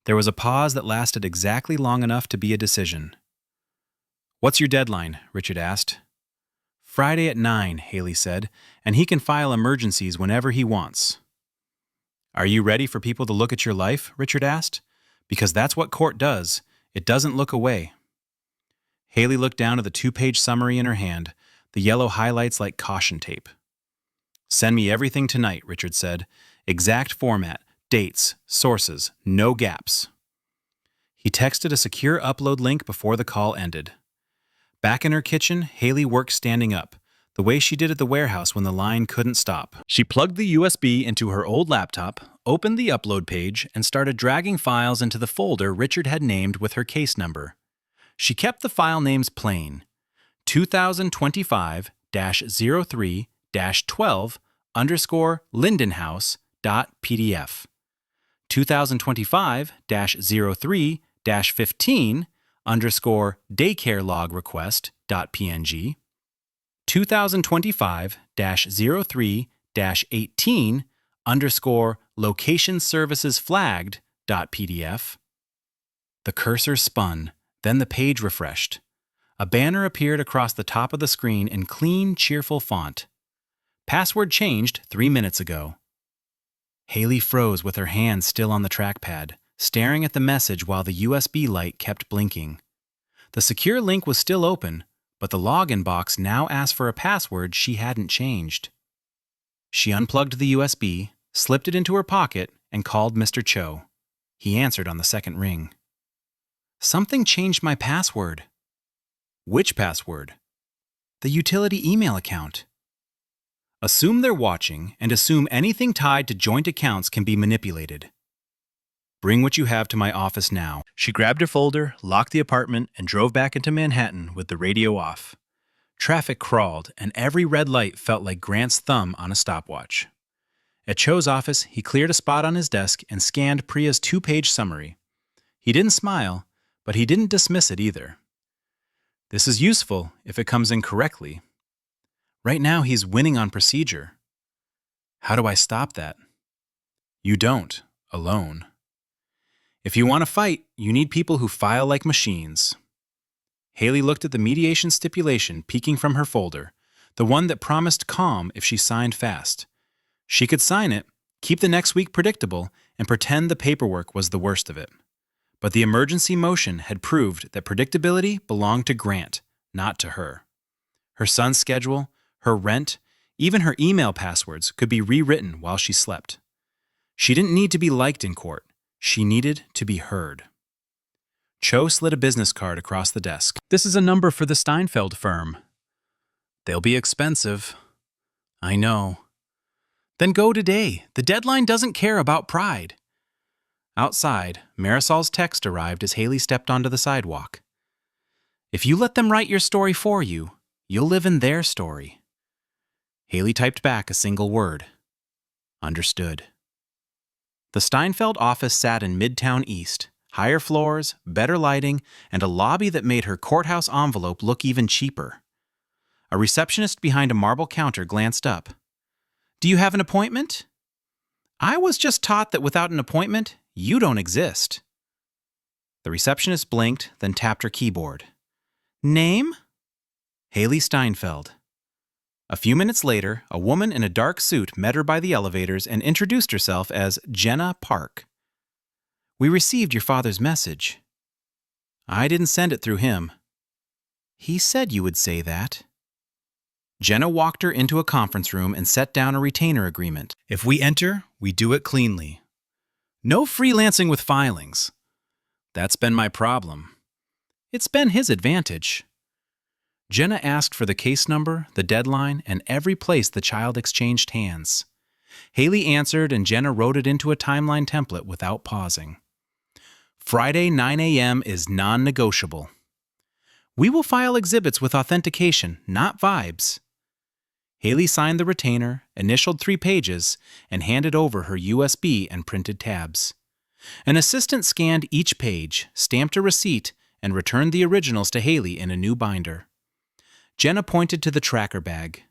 A: There was a pause that lasted exactly long enough to be a decision. "What's your deadline?" Richard asked. "Friday at 9, Haley said, "and he can file emergencies whenever he wants." "Are you ready for people to look at your life?" Richard asked. "Because that's what court does. It doesn't look away." Haley looked down at the 2-page summary in her hand, the yellow highlights like caution tape. "Send me everything tonight," Richard said. "Exact format, dates, sources, no gaps." He texted a secure upload link before the call ended. Back in her kitchen, Haley worked standing up, the way she did at the warehouse when the line couldn't stop. She plugged the USB into her old laptop, opened the upload page, and started dragging files into the folder Richard had named with her case number. She kept the file names plain: 2025-03-12_Lindenhouse.pdf, 2025-03-15 log request.png, 2025-03-18 location services flagged.pdf. The cursor spun, then the page refreshed. A banner appeared across the top of the screen in clean, cheerful font. "Password changed 3 minutes ago." Haley froze with her hand still on the trackpad, staring at the message while the USB light kept blinking. The secure link was still open, but the login box now asked for a password she hadn't changed. She unplugged the USB, slipped it into her pocket, and called Mr. Cho. He answered on the second ring. "Something changed my password." "Which password?" "The utility email account." Assume they're watching, and assume anything tied to joint accounts can be manipulated. "Bring what you have to my office now." She grabbed her folder, locked the apartment, and drove back into Manhattan with the radio off. Traffic crawled, and every red light felt like Grant's thumb on a stopwatch. At Cho's office, he cleared a spot on his desk and scanned Priya's 2-page summary. He didn't smile, but he didn't dismiss it either. "This is useful if it comes in correctly. Right now he's winning on procedure. How do I stop that?" "You don't, alone. If you want to fight, you need people who file like machines." Haley looked at the mediation stipulation peeking from her folder, the one that promised calm if she signed fast. She could sign it, keep the next week predictable, and pretend the paperwork was the worst of it. But the emergency motion had proved that predictability belonged to Grant, not to her. Her son's schedule, her rent, even her email passwords could be rewritten while she slept. She didn't need to be liked in court. She needed to be heard. Cho slid a business card across the desk. "This is a number for the Steinfeld firm." "They'll be expensive." "I know." "Then go today. The deadline doesn't care about pride." Outside, Marisol's text arrived as Haley stepped onto the sidewalk. "If you let them write your story for you, you'll live in their story." Haley typed back a single word. Understood. The Steinfeld office sat in Midtown East, higher floors, better lighting, and a lobby that made her courthouse envelope look even cheaper. A receptionist behind a marble counter glanced up. "Do you have an appointment?" "I was just taught that without an appointment, you don't exist." The receptionist blinked, then tapped her keyboard. "Name?" "Haley Steinfeld." A few minutes later, a woman in a dark suit met her by the elevators and introduced herself as Jenna Park. "We received your father's message." "I didn't send it through him." "He said you would say that." Jenna walked her into a conference room and set down a retainer agreement. "If we enter, we do it cleanly. No freelancing with filings." "That's been my problem." "It's been his advantage." Jenna asked for the case number, the deadline, and every place the child exchanged hands. Haley answered, and Jenna wrote it into a timeline template without pausing. "Friday, 9 a.m. is non-negotiable. We will file exhibits with authentication, not vibes." Haley signed the retainer, initialed 3 pages, and handed over her USB and printed tabs. An assistant scanned each page, stamped a receipt, and returned the originals to Haley in a new binder. Jenna pointed to the tracker bag.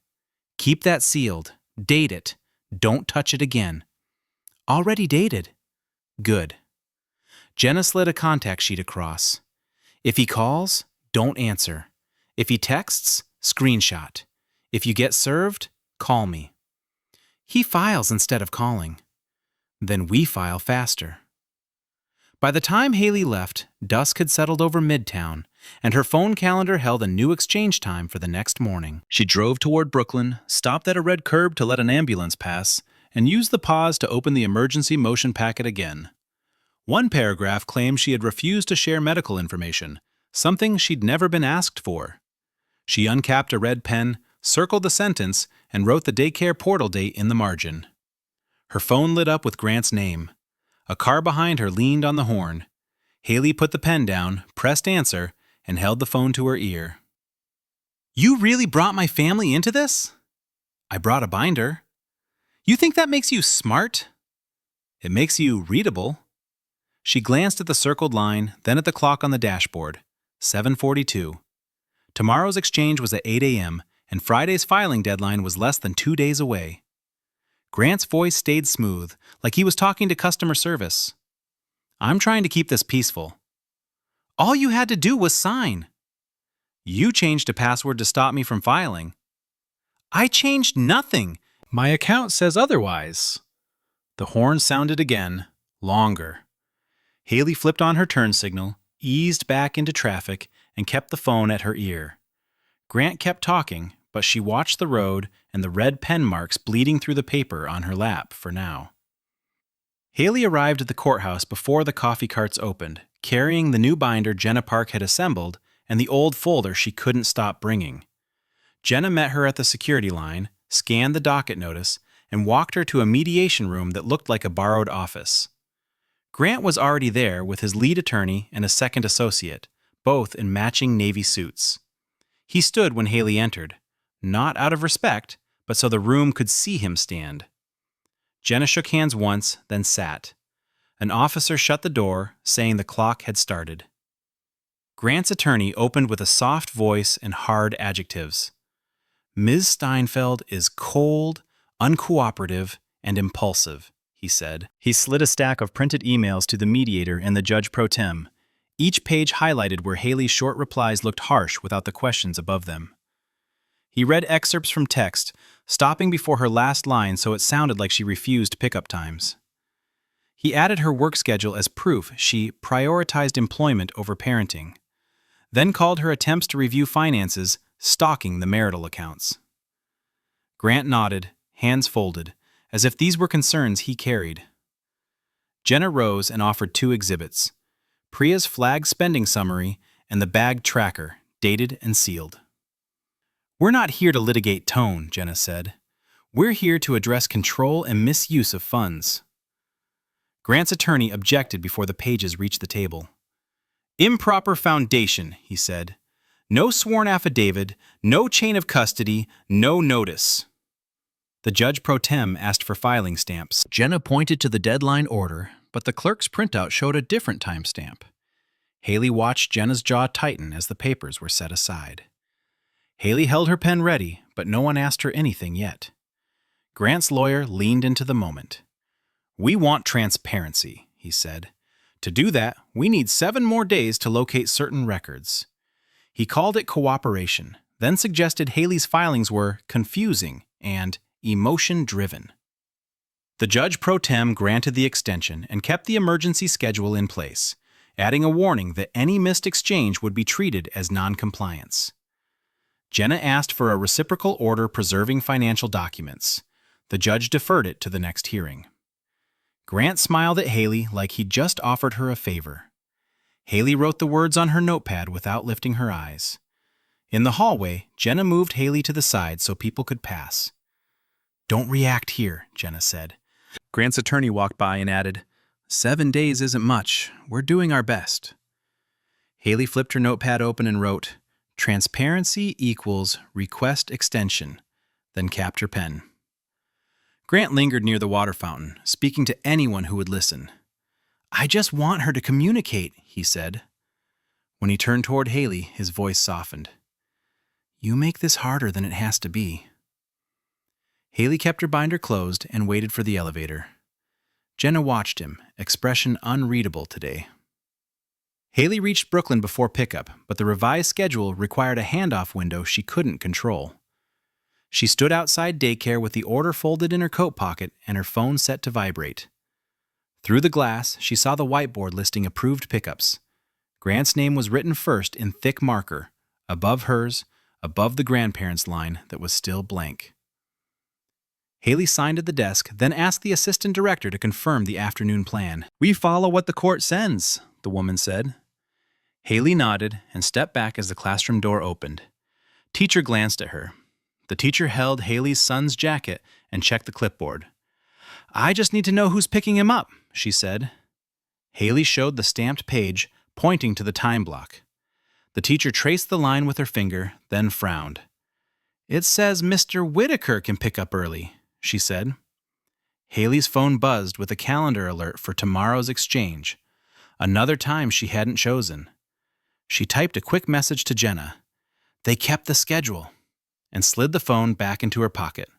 A: "Keep that sealed. Date it. Don't touch it again." "Already dated." "Good." Jenna slid a contact sheet across. "If he calls, don't answer. If he texts, screenshot. If you get served, call me." "He files instead of calling." "Then we file faster." By the time Haley left, dusk had settled over Midtown, and her phone calendar held a new exchange time for the next morning. She drove toward Brooklyn, stopped at a red curb to let an ambulance pass, and used the pause to open the emergency motion packet again. One paragraph claimed she had refused to share medical information, something she'd never been asked for. She uncapped a red pen, circled the sentence, and wrote the daycare portal date in the margin. Her phone lit up with Grant's name. A car behind her leaned on the horn. Haley put the pen down, pressed answer, and held the phone to her ear. "You really brought my family into this?" "I brought a binder." "You think that makes you smart?" "It makes you readable." She glanced at the circled line, then at the clock on the dashboard. 7:42. Tomorrow's exchange was at 8 a.m., and Friday's filing deadline was less than 2 days away. Grant's voice stayed smooth, like he was talking to customer service. "I'm trying to keep this peaceful." "All you had to do was sign." "You changed a password to stop me from filing." "I changed nothing. My account says otherwise." The horn sounded again, longer. Haley flipped on her turn signal, eased back into traffic, and kept the phone at her ear. Grant kept talking, but she watched the road and the red pen marks bleeding through the paper on her lap for now. Haley arrived at the courthouse before the coffee carts opened, carrying the new binder Jenna Park had assembled and the old folder she couldn't stop bringing. Jenna met her at the security line, scanned the docket notice, and walked her to a mediation room that looked like a borrowed office. Grant was already there with his lead attorney and a second associate, both in matching navy suits. He stood when Haley entered, not out of respect, but so the room could see him stand. Jenna shook hands once, then sat. An officer shut the door, saying the clock had started. Grant's attorney opened with a soft voice and hard adjectives. "Ms. Steinfeld is cold, uncooperative, and impulsive," he said. He slid a stack of printed emails to the mediator and the judge pro tem, each page highlighted where Haley's short replies looked harsh without the questions above them. He read excerpts from text, stopping before her last line so it sounded like she refused pickup times. He added her work schedule as proof she prioritized employment over parenting, then called her attempts to review finances stalking the marital accounts. Grant nodded, hands folded, as if these were concerns he carried. Jenna rose and offered 2 exhibits, Priya's flag spending summary and the bag tracker, dated and sealed. "We're not here to litigate tone," Jenna said. "We're here to address control and misuse of funds." Grant's attorney objected before the pages reached the table. "Improper foundation," he said. "No sworn affidavit, no chain of custody, no notice." The judge pro tem asked for filing stamps. Jenna pointed to the deadline order, but the clerk's printout showed a different timestamp. Haley watched Jenna's jaw tighten as the papers were set aside. Haley held her pen ready, but no one asked her anything yet. Grant's lawyer leaned into the moment. "We want transparency," he said. "To do that, we need 7 more days to locate certain records." He called it cooperation, then suggested Haley's filings were confusing and emotion-driven. The judge pro tem granted the extension and kept the emergency schedule in place, adding a warning that any missed exchange would be treated as noncompliance. Jenna asked for a reciprocal order preserving financial documents. The judge deferred it to the next hearing. Grant smiled at Haley like he'd just offered her a favor. Haley wrote the words on her notepad without lifting her eyes. In the hallway, Jenna moved Haley to the side so people could pass. "Don't react here," Jenna said. Grant's attorney walked by and added, 7 days isn't much. We're doing our best." Haley flipped her notepad open and wrote, "Transparency equals request extension," then capped her pen. Grant lingered near the water fountain, speaking to anyone who would listen. "I just want her to communicate," he said. When he turned toward Haley, his voice softened. "You make this harder than it has to be." Haley kept her binder closed and waited for the elevator. Jenna watched him, expression unreadable today. Haley reached Brooklyn before pickup, but the revised schedule required a handoff window she couldn't control. She stood outside daycare with the order folded in her coat pocket and her phone set to vibrate. Through the glass, she saw the whiteboard listing approved pickups. Grant's name was written first in thick marker, above hers, above the grandparents' line that was still blank. Haley signed at the desk, then asked the assistant director to confirm the afternoon plan. "We follow what the court sends," the woman said. Haley nodded and stepped back as the classroom door opened. Teacher glanced at her. The teacher held Haley's son's jacket and checked the clipboard. "I just need to know who's picking him up," she said. Haley showed the stamped page, pointing to the time block. The teacher traced the line with her finger, then frowned. "It says Mr. Whitaker can pick up early," she said. Haley's phone buzzed with a calendar alert for tomorrow's exchange, another time she hadn't chosen. She typed a quick message to Jenna. They kept the schedule, and slid the phone back into her pocket.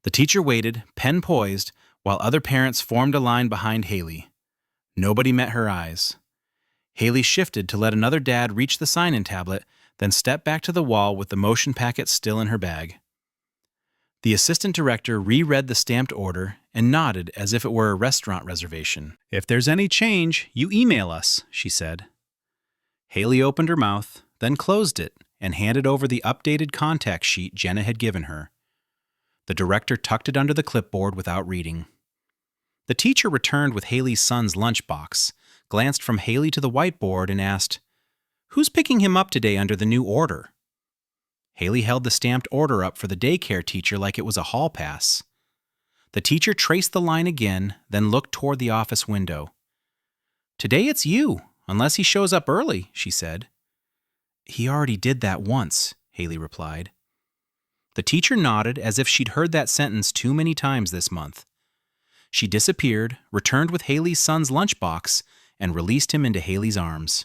A: The teacher waited, pen poised, while other parents formed a line behind Haley. Nobody met her eyes. Haley shifted to let another dad reach the sign-in tablet, then stepped back to the wall with the motion packet still in her bag. The assistant director reread the stamped order and nodded as if it were a restaurant reservation. "If there's any change, you email us," she said. Haley opened her mouth, then closed it, and handed over the updated contact sheet Jenna had given her. The director tucked it under the clipboard without reading. The teacher returned with Haley's son's lunchbox, glanced from Haley to the whiteboard, and asked, "Who's picking him up today under the new order?" Haley held the stamped order up for the daycare teacher like it was a hall pass. The teacher traced the line again, then looked toward the office window. "Today it's you, unless he shows up early," she said. "He already did that once," Haley replied. The teacher nodded as if she'd heard that sentence too many times this month. She disappeared, returned with Haley's son's lunchbox, and released him into Haley's arms.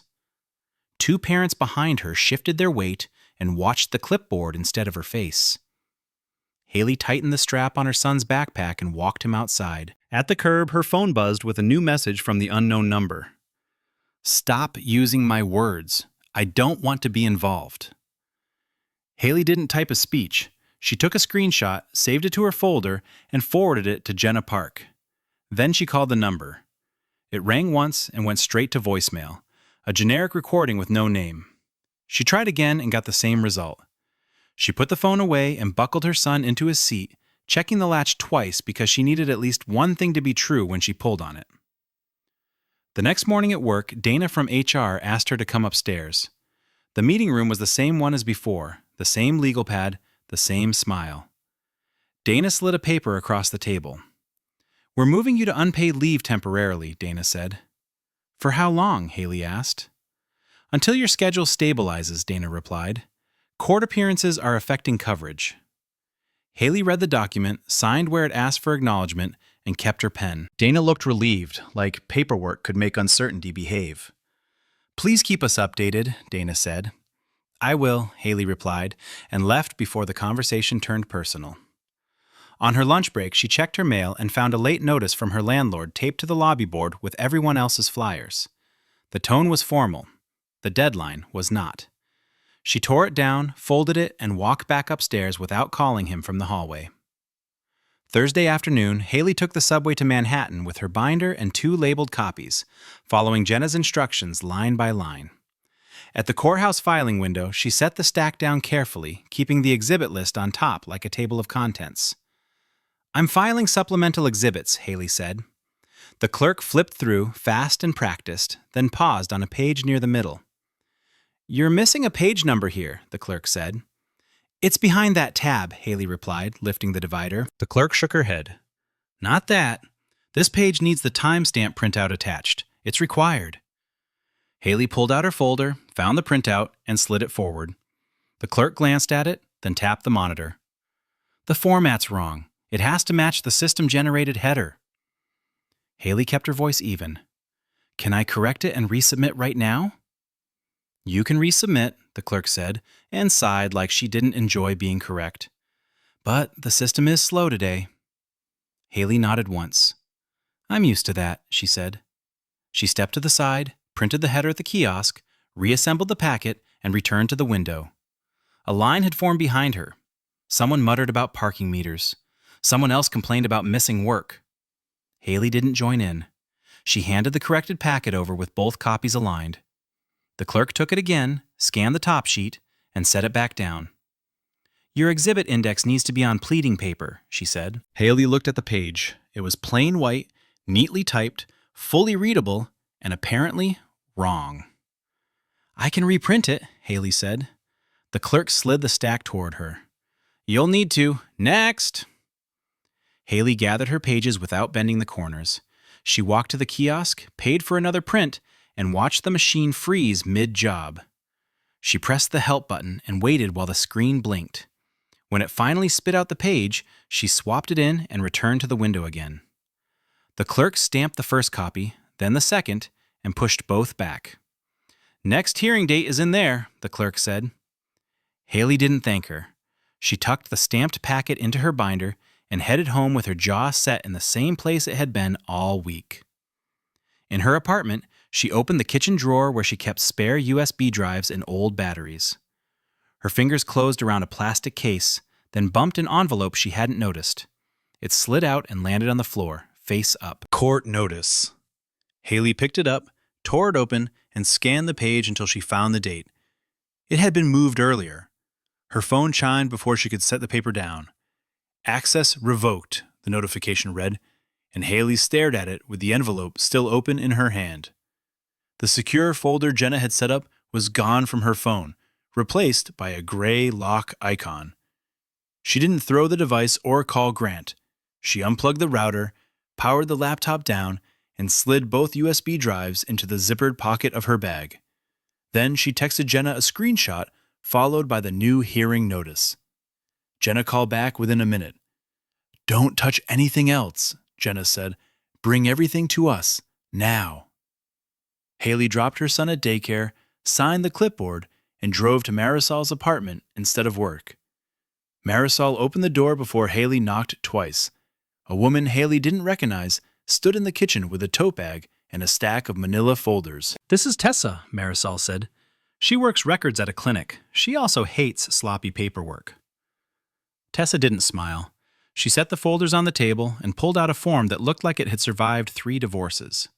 A: Two parents behind her shifted their weight and watched the clipboard instead of her face. Haley tightened the strap on her son's backpack and walked him outside. At the curb, her phone buzzed with a new message from the unknown number. "Stop using my words. I don't want to be involved." Haley didn't type a speech. She took a screenshot, saved it to her folder, and forwarded it to Jenna Park. Then she called the number. It rang once and went straight to voicemail, a generic recording with no name. She tried again and got the same result. She put the phone away and buckled her son into his seat, checking the latch twice because she needed at least one thing to be true when she pulled on it. The next morning at work, Dana from HR asked her to come upstairs. The meeting room was the same one as before, the same legal pad, the same smile. Dana slid a paper across the table. "We're moving you to unpaid leave temporarily," Dana said. "For how long?" Haley asked. "Until your schedule stabilizes," Dana replied. "Court appearances are affecting coverage." Haley read the document, signed where it asked for acknowledgement, and kept her pen. Dana looked relieved, like paperwork could make uncertainty behave. "Please keep us updated," Dana said. "I will," Haley replied, and left before the conversation turned personal. On her lunch break, she checked her mail and found a late notice from her landlord taped to the lobby board with everyone else's flyers. The tone was formal. The deadline was not. She tore it down, folded it, and walked back upstairs without calling him from the hallway. Thursday afternoon, Haley took the subway to Manhattan with her binder and 2 labeled copies, following Jenna's instructions line by line. At the courthouse filing window, she set the stack down carefully, keeping the exhibit list on top like a table of contents. "I'm filing supplemental exhibits," Haley said. The clerk flipped through, fast and practiced, then paused on a page near the middle. "You're missing a page number here," the clerk said. "It's behind that tab," Haley replied, lifting the divider. The clerk shook her head. "Not that. This page needs the timestamp printout attached. It's required." Haley pulled out her folder, found the printout, and slid it forward. The clerk glanced at it, then tapped the monitor. "The format's wrong. It has to match the system-generated header." Haley kept her voice even. "Can I correct it and resubmit right now?" "You can resubmit," the clerk said, and sighed like she didn't enjoy being correct. "But the system is slow today." Haley nodded once. "I'm used to that," she said. She stepped to the side, printed the header at the kiosk, reassembled the packet, and returned to the window. A line had formed behind her. Someone muttered about parking meters. Someone else complained about missing work. Haley didn't join in. She handed the corrected packet over with both copies aligned. The clerk took it again, scanned the top sheet, and set it back down. "Your exhibit index needs to be on pleading paper," she said. Haley looked at the page. It was plain white, neatly typed, fully readable, and apparently wrong. "I can reprint it," Haley said. The clerk slid the stack toward her. "You'll need to. Next!" Haley gathered her pages without bending the corners. She walked to the kiosk, paid for another print, and watched the machine freeze mid-job. She pressed the help button and waited while the screen blinked. When it finally spit out the page, she swapped it in and returned to the window again. The clerk stamped the first copy, then the second, and pushed both back. "Next hearing date is in there," the clerk said. Haley didn't thank her. She tucked the stamped packet into her binder and headed home with her jaw set in the same place it had been all week. In her apartment, she opened the kitchen drawer where she kept spare USB drives and old batteries. Her fingers closed around a plastic case, then bumped an envelope she hadn't noticed. It slid out and landed on the floor, face up. Court notice. Haley picked it up, tore it open, and scanned the page until she found the date. It had been moved earlier. Her phone chimed before she could set the paper down. "Access revoked," the notification read, and Haley stared at it with the envelope still open in her hand. The secure folder Jenna had set up was gone from her phone, replaced by a gray lock icon. She didn't throw the device or call Grant. She unplugged the router, powered the laptop down, and slid both USB drives into the zippered pocket of her bag. Then she texted Jenna a screenshot, followed by the new hearing notice. Jenna called back within a minute. "Don't touch anything else," Jenna said. "Bring everything to us, now." Haley dropped her son at daycare, signed the clipboard, and drove to Marisol's apartment instead of work. Marisol opened the door before Haley knocked twice. A woman Haley didn't recognize stood in the kitchen with a tote bag and a stack of manila folders. "This is Tessa," Marisol said. "She works records at a clinic. She also hates sloppy paperwork." Tessa didn't smile. She set the folders on the table and pulled out a form that looked like it had survived 3 divorces.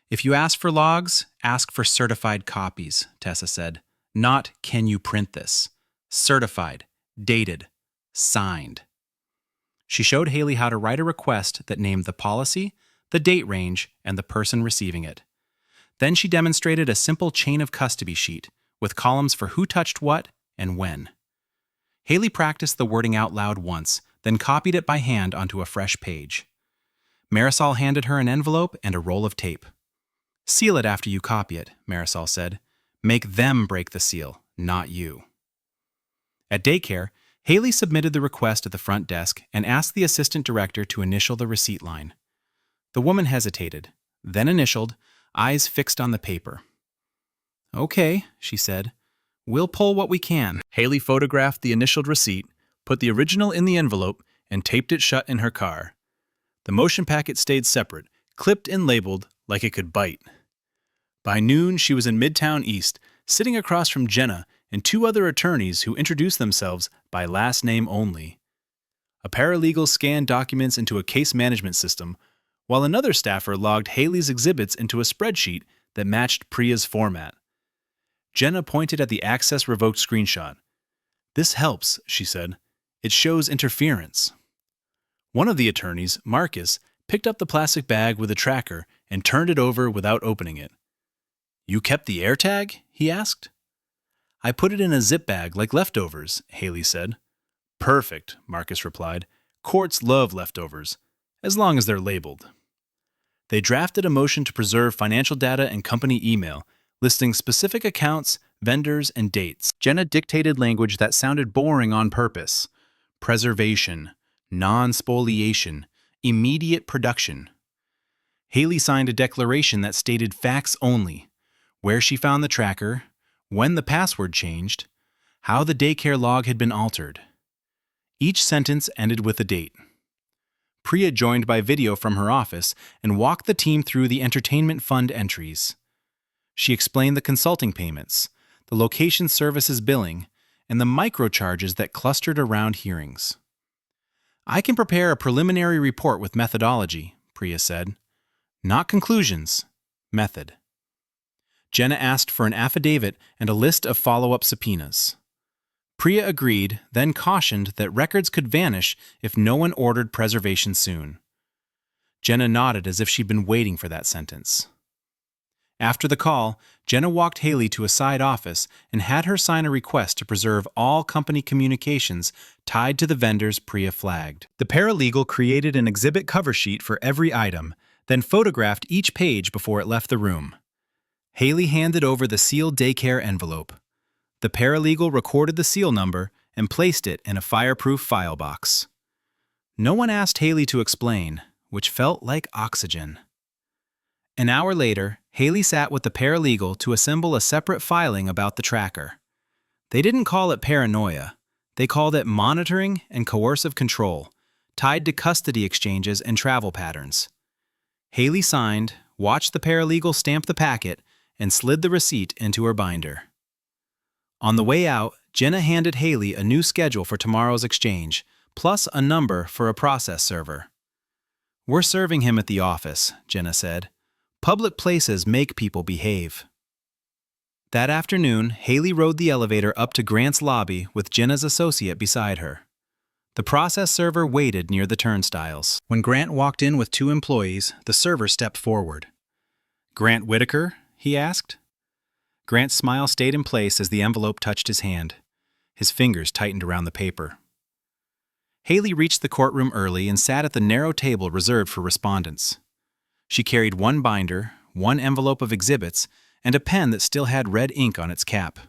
A: "If you ask for logs, ask for certified copies," Tessa said. "Not, can you print this? Certified, dated, signed." She showed Haley how to write a request that named the policy, the date range, and the person receiving it. Then she demonstrated a simple chain of custody sheet with columns for who touched what and when. Haley practiced the wording out loud once, then copied it by hand onto a fresh page. Marisol handed her an envelope and a roll of tape. "Seal it after you copy it," Marisol said. "Make them break the seal, not you." At daycare, Haley submitted the request at the front desk and asked the assistant director to initial the receipt line. The woman hesitated, then initialed, eyes fixed on the paper. "Okay," she said. "We'll pull what we can." Haley photographed the initialed receipt, put the original in the envelope, and taped it shut in her car. The motion packet stayed separate, clipped and labeled like it could bite. By noon, she was in Midtown East, sitting across from Jenna and 2 other attorneys who introduced themselves by last name only. A paralegal scanned documents into a case management system, while another staffer logged Haley's exhibits into a spreadsheet that matched Priya's format. Jenna pointed at the access revoked screenshot. "This helps," she said. "It shows interference." One of the attorneys, Marcus, picked up the plastic bag with a tracker and turned it over without opening it. "You kept the AirTag?" he asked. "I put it in a zip bag like leftovers," Haley said. "Perfect," Marcus replied. "Courts love leftovers, as long as they're labeled." They drafted a motion to preserve financial data and company email, listing specific accounts, vendors, and dates. Jenna dictated language that sounded boring on purpose. Preservation, non-spoliation, immediate production. Haley signed a declaration that stated facts only: where she found the tracker, when the password changed, how the daycare log had been altered. Each sentence ended with a date. Priya joined by video from her office and walked the team through the entertainment fund entries. She explained the consulting payments, the location services billing, and the microcharges that clustered around hearings. "I can prepare a preliminary report with methodology," Priya said. "Not conclusions, method." Jenna asked for an affidavit and a list of follow-up subpoenas. Priya agreed, then cautioned that records could vanish if no one ordered preservation soon. Jenna nodded as if she'd been waiting for that sentence. After the call, Jenna walked Haley to a side office and had her sign a request to preserve all company communications tied to the vendors Priya flagged. The paralegal created an exhibit cover sheet for every item, then photographed each page before it left the room. Haley handed over the sealed daycare envelope. The paralegal recorded the seal number and placed it in a fireproof file box. No one asked Haley to explain, which felt like oxygen. An hour later, Haley sat with the paralegal to assemble a separate filing about the tracker. They didn't call it paranoia. They called it monitoring and coercive control, tied to custody exchanges and travel patterns. Haley signed, watched the paralegal stamp the packet, and slid the receipt into her binder. On the way out, Jenna handed Haley a new schedule for tomorrow's exchange, plus a number for a process server. "We're serving him at the office," Jenna said. "Public places make people behave." That afternoon, Haley rode the elevator up to Grant's lobby with Jenna's associate beside her. The process server waited near the turnstiles. When Grant walked in with 2 employees, the server stepped forward. "Grant Whitaker?" he asked. Grant's smile stayed in place as the envelope touched his hand. His fingers tightened around the paper. Haley reached the courtroom early and sat at the narrow table reserved for respondents. She carried 1 binder, 1 envelope of exhibits, and a pen that still had red ink on its cap.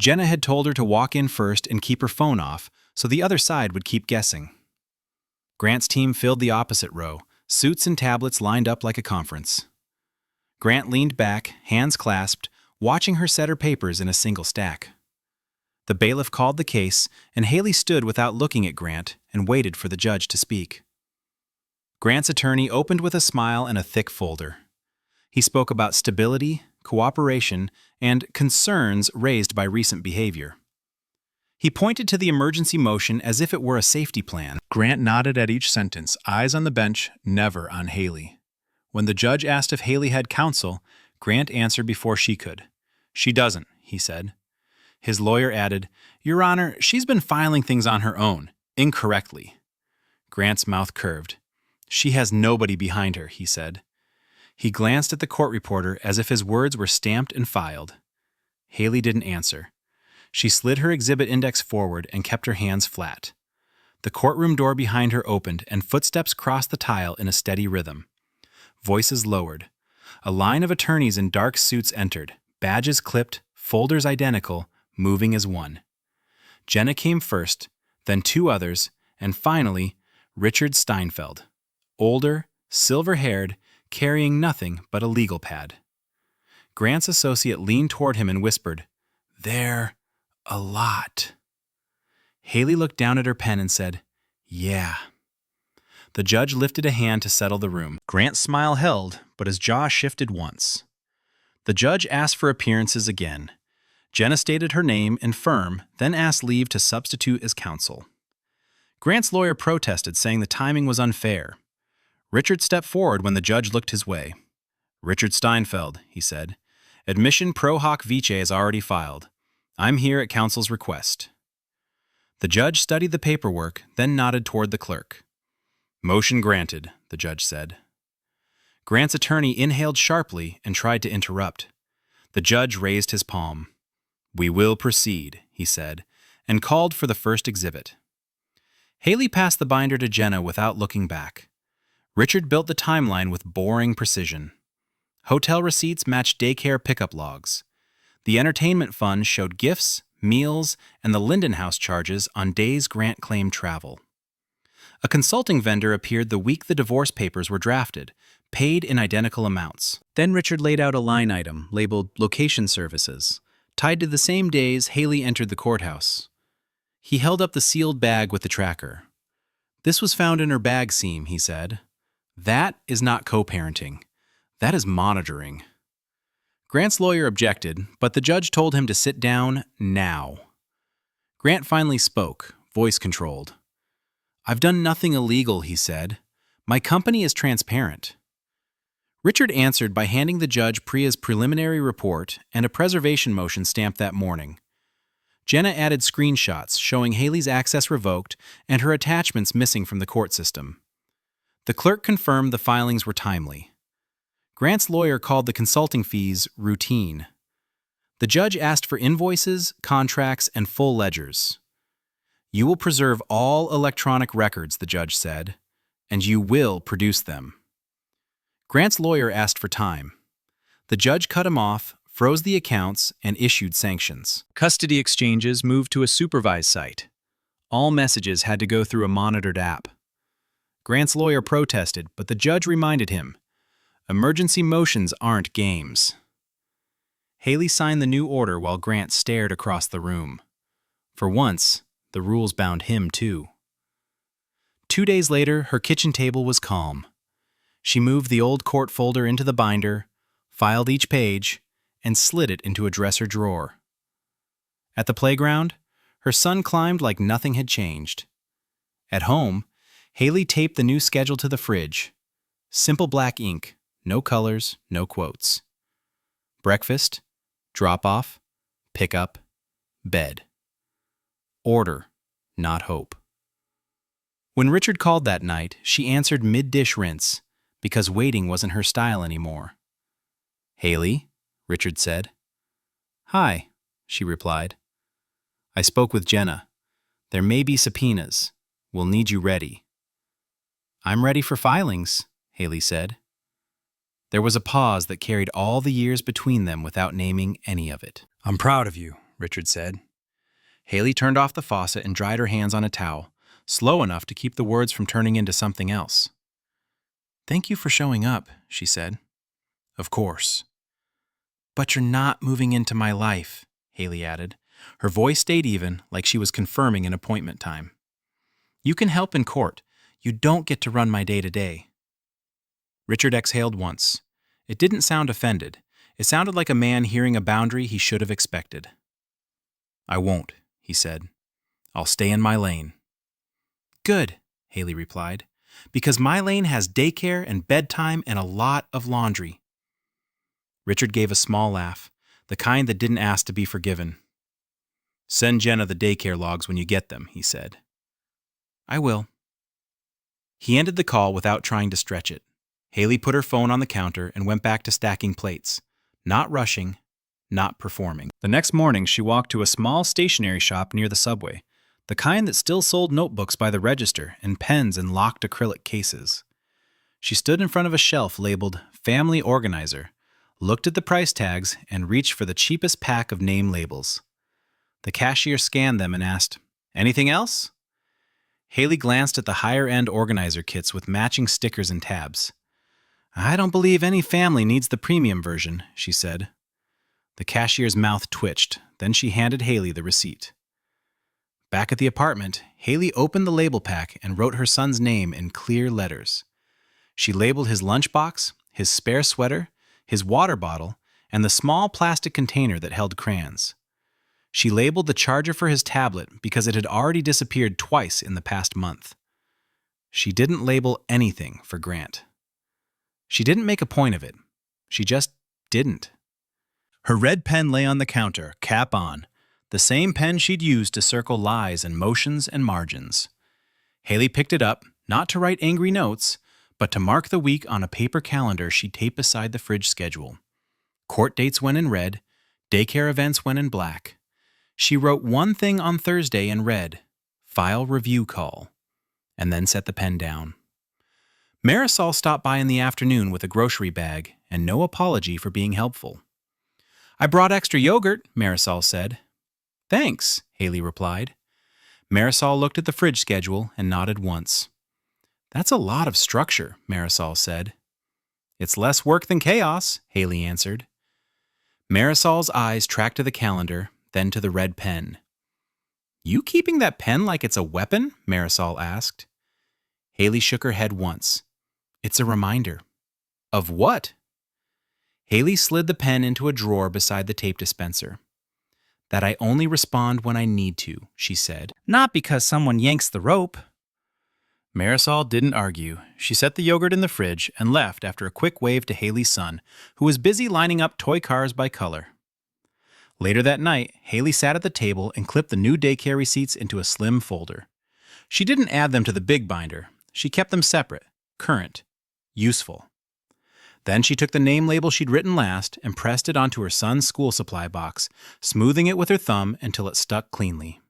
A: Jenna had told her to walk in first and keep her phone off, so the other side would keep guessing. Grant's team filled the opposite row, suits and tablets lined up like a conference. Grant leaned back, hands clasped, watching her set her papers in a single stack. The bailiff called the case, and Haley stood without looking at Grant and waited for the judge to speak. Grant's attorney opened with a smile and a thick folder. He spoke about stability, cooperation, and concerns raised by recent behavior. He pointed to the emergency motion as if it were a safety plan. Grant nodded at each sentence, eyes on the bench, never on Haley. When the judge asked if Haley had counsel, Grant answered before she could. "She doesn't," he said. His lawyer added, "Your Honor, she's been filing things on her own, incorrectly." Grant's mouth curved. "She has nobody behind her," he said. He glanced at the court reporter as if his words were stamped and filed. Haley didn't answer. She slid her exhibit index forward and kept her hands flat. The courtroom door behind her opened and footsteps crossed the tile in a steady rhythm. Voices lowered. A line of attorneys in dark suits entered, badges clipped, folders identical, moving as one. Jenna came first, then 2 others, and finally, Richard Steinfeld. Older, silver-haired, carrying nothing but a legal pad. Grant's associate leaned toward him and whispered, "They're a lot." Haley looked down at her pen and said, "Yeah." The judge lifted a hand to settle the room. Grant's smile held, but his jaw shifted once. The judge asked for appearances again. Jenna stated her name and firm, then asked leave to substitute as counsel. Grant's lawyer protested, saying the timing was unfair. Richard stepped forward when the judge looked his way. "Richard Steinfeld," he said. "Admission pro hoc vice is already filed. I'm here at counsel's request." The judge studied the paperwork, then nodded toward the clerk. "Motion granted," the judge said. Grant's attorney inhaled sharply and tried to interrupt. The judge raised his palm. "We will proceed," he said, and called for the first exhibit. Haley passed the binder to Jenna without looking back. Richard built the timeline with boring precision. Hotel receipts matched daycare pickup logs. The entertainment fund showed gifts, meals, and the Linden House charges on days Grant claimed travel. A consulting vendor appeared the week the divorce papers were drafted, paid in identical amounts. Then Richard laid out a line item labeled location services, tied to the same days Haley entered the courthouse. He held up the sealed bag with the tracker. "This was found in her bag seam," he said. "That is not co-parenting. That is monitoring." Grant's lawyer objected, but the judge told him to sit down now. Grant finally spoke, voice controlled. "I've done nothing illegal," he said. "My company is transparent." Richard answered by handing the judge Priya's preliminary report and a preservation motion stamped that morning. Jenna added screenshots showing Haley's access revoked and her attachments missing from the court system. The clerk confirmed the filings were timely. Grant's lawyer called the consulting fees routine. The judge asked for invoices, contracts, and full ledgers. "You will preserve all electronic records," the judge said, "and you will produce them." Grant's lawyer asked for time. The judge cut him off, froze the accounts, and issued sanctions. Custody exchanges moved to a supervised site. All messages had to go through a monitored app. Grant's lawyer protested, but the judge reminded him, "Emergency motions aren't games." Haley signed the new order while Grant stared across the room. For once, the rules bound him too. 2 days later, her kitchen table was calm. She moved the old court folder into the binder, filed each page, and slid it into a dresser drawer. At the playground, her son climbed like nothing had changed. At home, Haley taped the new schedule to the fridge. Simple black ink, no colors, no quotes. Breakfast, drop-off, pick-up, bed. Order, not hope. When Richard called that night, she answered mid-dish rinse, because waiting wasn't her style anymore. "Haley?" Richard said. "Hi," she replied. "I spoke with Jenna. There may be subpoenas. We'll need you ready." "I'm ready for filings," Haley said. There was a pause that carried all the years between them without naming any of it. "I'm proud of you," Richard said. Haley turned off the faucet and dried her hands on a towel, slow enough to keep the words from turning into something else. "Thank you for showing up," she said. "Of course." "But you're not moving into my life," Haley added. Her voice stayed even, like she was confirming an appointment time. "You can help in court. You don't get to run my day-to-day." Richard exhaled once. It didn't sound offended. It sounded like a man hearing a boundary he should have expected. "I won't," he said. "I'll stay in my lane." "Good," Haley replied, "because my lane has daycare and bedtime and a lot of laundry." Richard gave a small laugh, the kind that didn't ask to be forgiven. "Send Jenna the daycare logs when you get them," he said. "I will." He ended the call without trying to stretch it. Haley put her phone on the counter and went back to stacking plates, not rushing, not performing. The next morning, she walked to a small stationery shop near the subway, the kind that still sold notebooks by the register and pens in locked acrylic cases. She stood in front of a shelf labeled Family Organizer, looked at the price tags, and reached for the cheapest pack of name labels. The cashier scanned them and asked, "Anything else?" Haley glanced at the higher-end organizer kits with matching stickers and tabs. "I don't believe any family needs the premium version," she said. The cashier's mouth twitched, then she handed Haley the receipt. Back at the apartment, Haley opened the label pack and wrote her son's name in clear letters. She labeled his lunchbox, his spare sweater, his water bottle, and the small plastic container that held crayons. She labeled the charger for his tablet because it had already disappeared twice in the past month. She didn't label anything for Grant. She didn't make a point of it. She just didn't. Her red pen lay on the counter, cap on, the same pen she'd used to circle lies and motions and margins. Haley picked it up, not to write angry notes, but to mark the week on a paper calendar she'd taped beside the fridge schedule. Court dates went in red, daycare events went in black. She wrote one thing on Thursday in red, file review call, and then set the pen down. Marisol stopped by in the afternoon with a grocery bag and no apology for being helpful. "I brought extra yogurt," Marisol said. "Thanks," Haley replied. Marisol looked at the fridge schedule and nodded once. "That's a lot of structure," Marisol said. "It's less work than chaos," Haley answered. Marisol's eyes tracked to the calendar, then to the red pen. "You keeping that pen like it's a weapon?" Marisol asked. Haley shook her head once. "It's a reminder." "Of what?" Haley slid the pen into a drawer beside the tape dispenser. "That I only respond when I need to," she said. "Not because someone yanks the rope." Marisol didn't argue. She set the yogurt in the fridge and left after a quick wave to Haley's son, who was busy lining up toy cars by color. Later that night, Haley sat at the table and clipped the new daycare receipts into a slim folder. She didn't add them to the big binder. She kept them separate, current, useful. Then she took the name label she'd written last and pressed it onto her son's school supply box, smoothing it with her thumb until it stuck cleanly.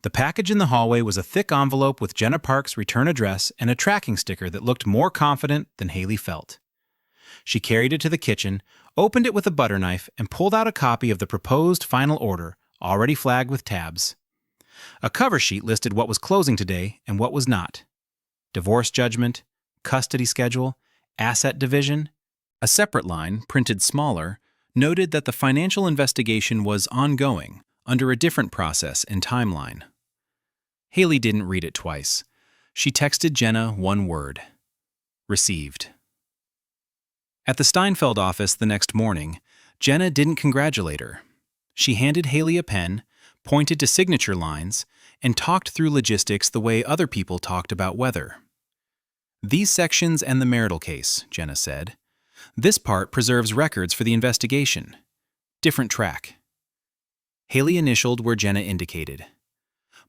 A: The package in the hallway was a thick envelope with Jenna Park's return address and a tracking sticker that looked more confident than Haley felt. She carried it to the kitchen, opened it with a butter knife, and pulled out a copy of the proposed final order, already flagged with tabs. A cover sheet listed what was closing today and what was not. Divorce judgment, custody schedule, asset division. A separate line, printed smaller, noted that the financial investigation was ongoing, under a different process and timeline. Haley didn't read it twice. She texted Jenna one word: received. At the Steinfeld office the next morning, Jenna didn't congratulate her. She handed Haley a pen, pointed to signature lines, and talked through logistics the way other people talked about weather. "These sections and the marital case," Jenna said. "This part preserves records for the investigation. Different track." Haley initialed where Jenna indicated.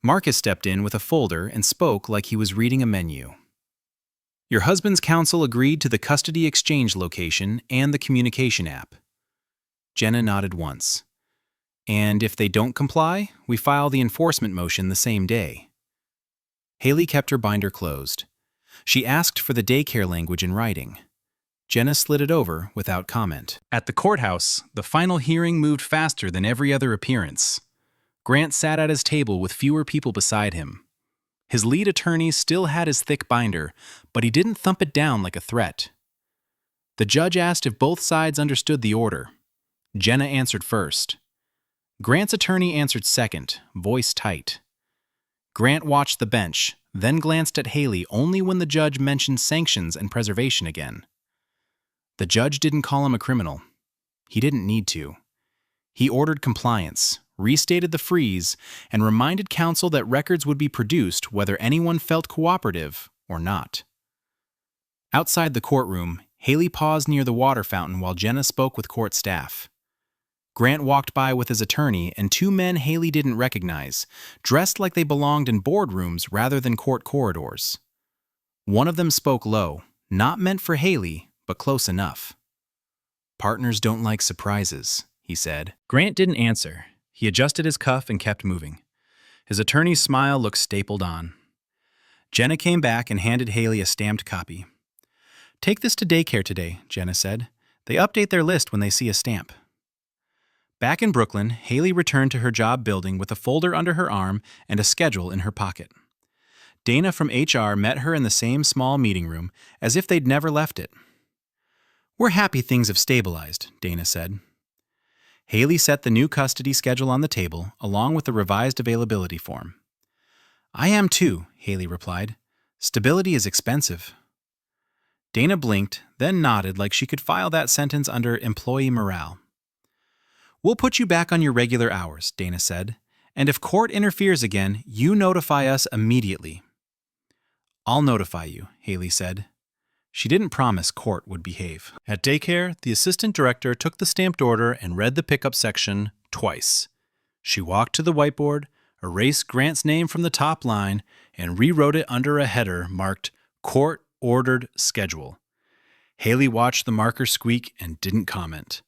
A: Marcus stepped in with a folder and spoke like he was reading a menu. "Your husband's counsel agreed to the custody exchange location and the communication app." Jenna nodded once. "And if they don't comply, we file the enforcement motion the same day." Haley kept her binder closed. She asked for the daycare language in writing. Jenna slid it over without comment. At the courthouse, the final hearing moved faster than every other appearance. Grant sat at his table with fewer people beside him. His lead attorney still had his thick binder, but he didn't thump it down like a threat. The judge asked if both sides understood the order. Jenna answered first. Grant's attorney answered second, voice tight. Grant watched the bench, then glanced at Haley only when the judge mentioned sanctions and preservation again. The judge didn't call him a criminal. He didn't need to. He ordered compliance, restated the freeze, and reminded counsel that records would be produced whether anyone felt cooperative or not. Outside the courtroom, Haley paused near the water fountain while Jenna spoke with court staff. Grant walked by with his attorney and two men Haley didn't recognize, dressed like they belonged in boardrooms rather than court corridors. One of them spoke low, not meant for Haley, but close enough. "Partners don't like surprises," he said. Grant didn't answer. He adjusted his cuff and kept moving. His attorney's smile looked stapled on. Jenna came back and handed Haley a stamped copy. "Take this to daycare today," Jenna said. "They update their list when they see a stamp." Back in Brooklyn, Haley returned to her job building with a folder under her arm and a schedule in her pocket. Dana from HR met her in the same small meeting room, as if they'd never left it. "We're happy things have stabilized," Dana said. Haley set the new custody schedule on the table, along with the revised availability form. "I am too," Haley replied. "Stability is expensive." Dana blinked, then nodded like she could file that sentence under employee morale. We'll put you back on your regular hours, Dana said. And if court interferes again, you notify us immediately. I'll notify you, Haley said. She didn't promise court would behave. At daycare, the assistant director took the stamped order and read the pickup section twice. She walked to the whiteboard, erased Grant's name from the top line, and rewrote it under a header marked Court Ordered Schedule. Haley watched the marker squeak and didn't comment.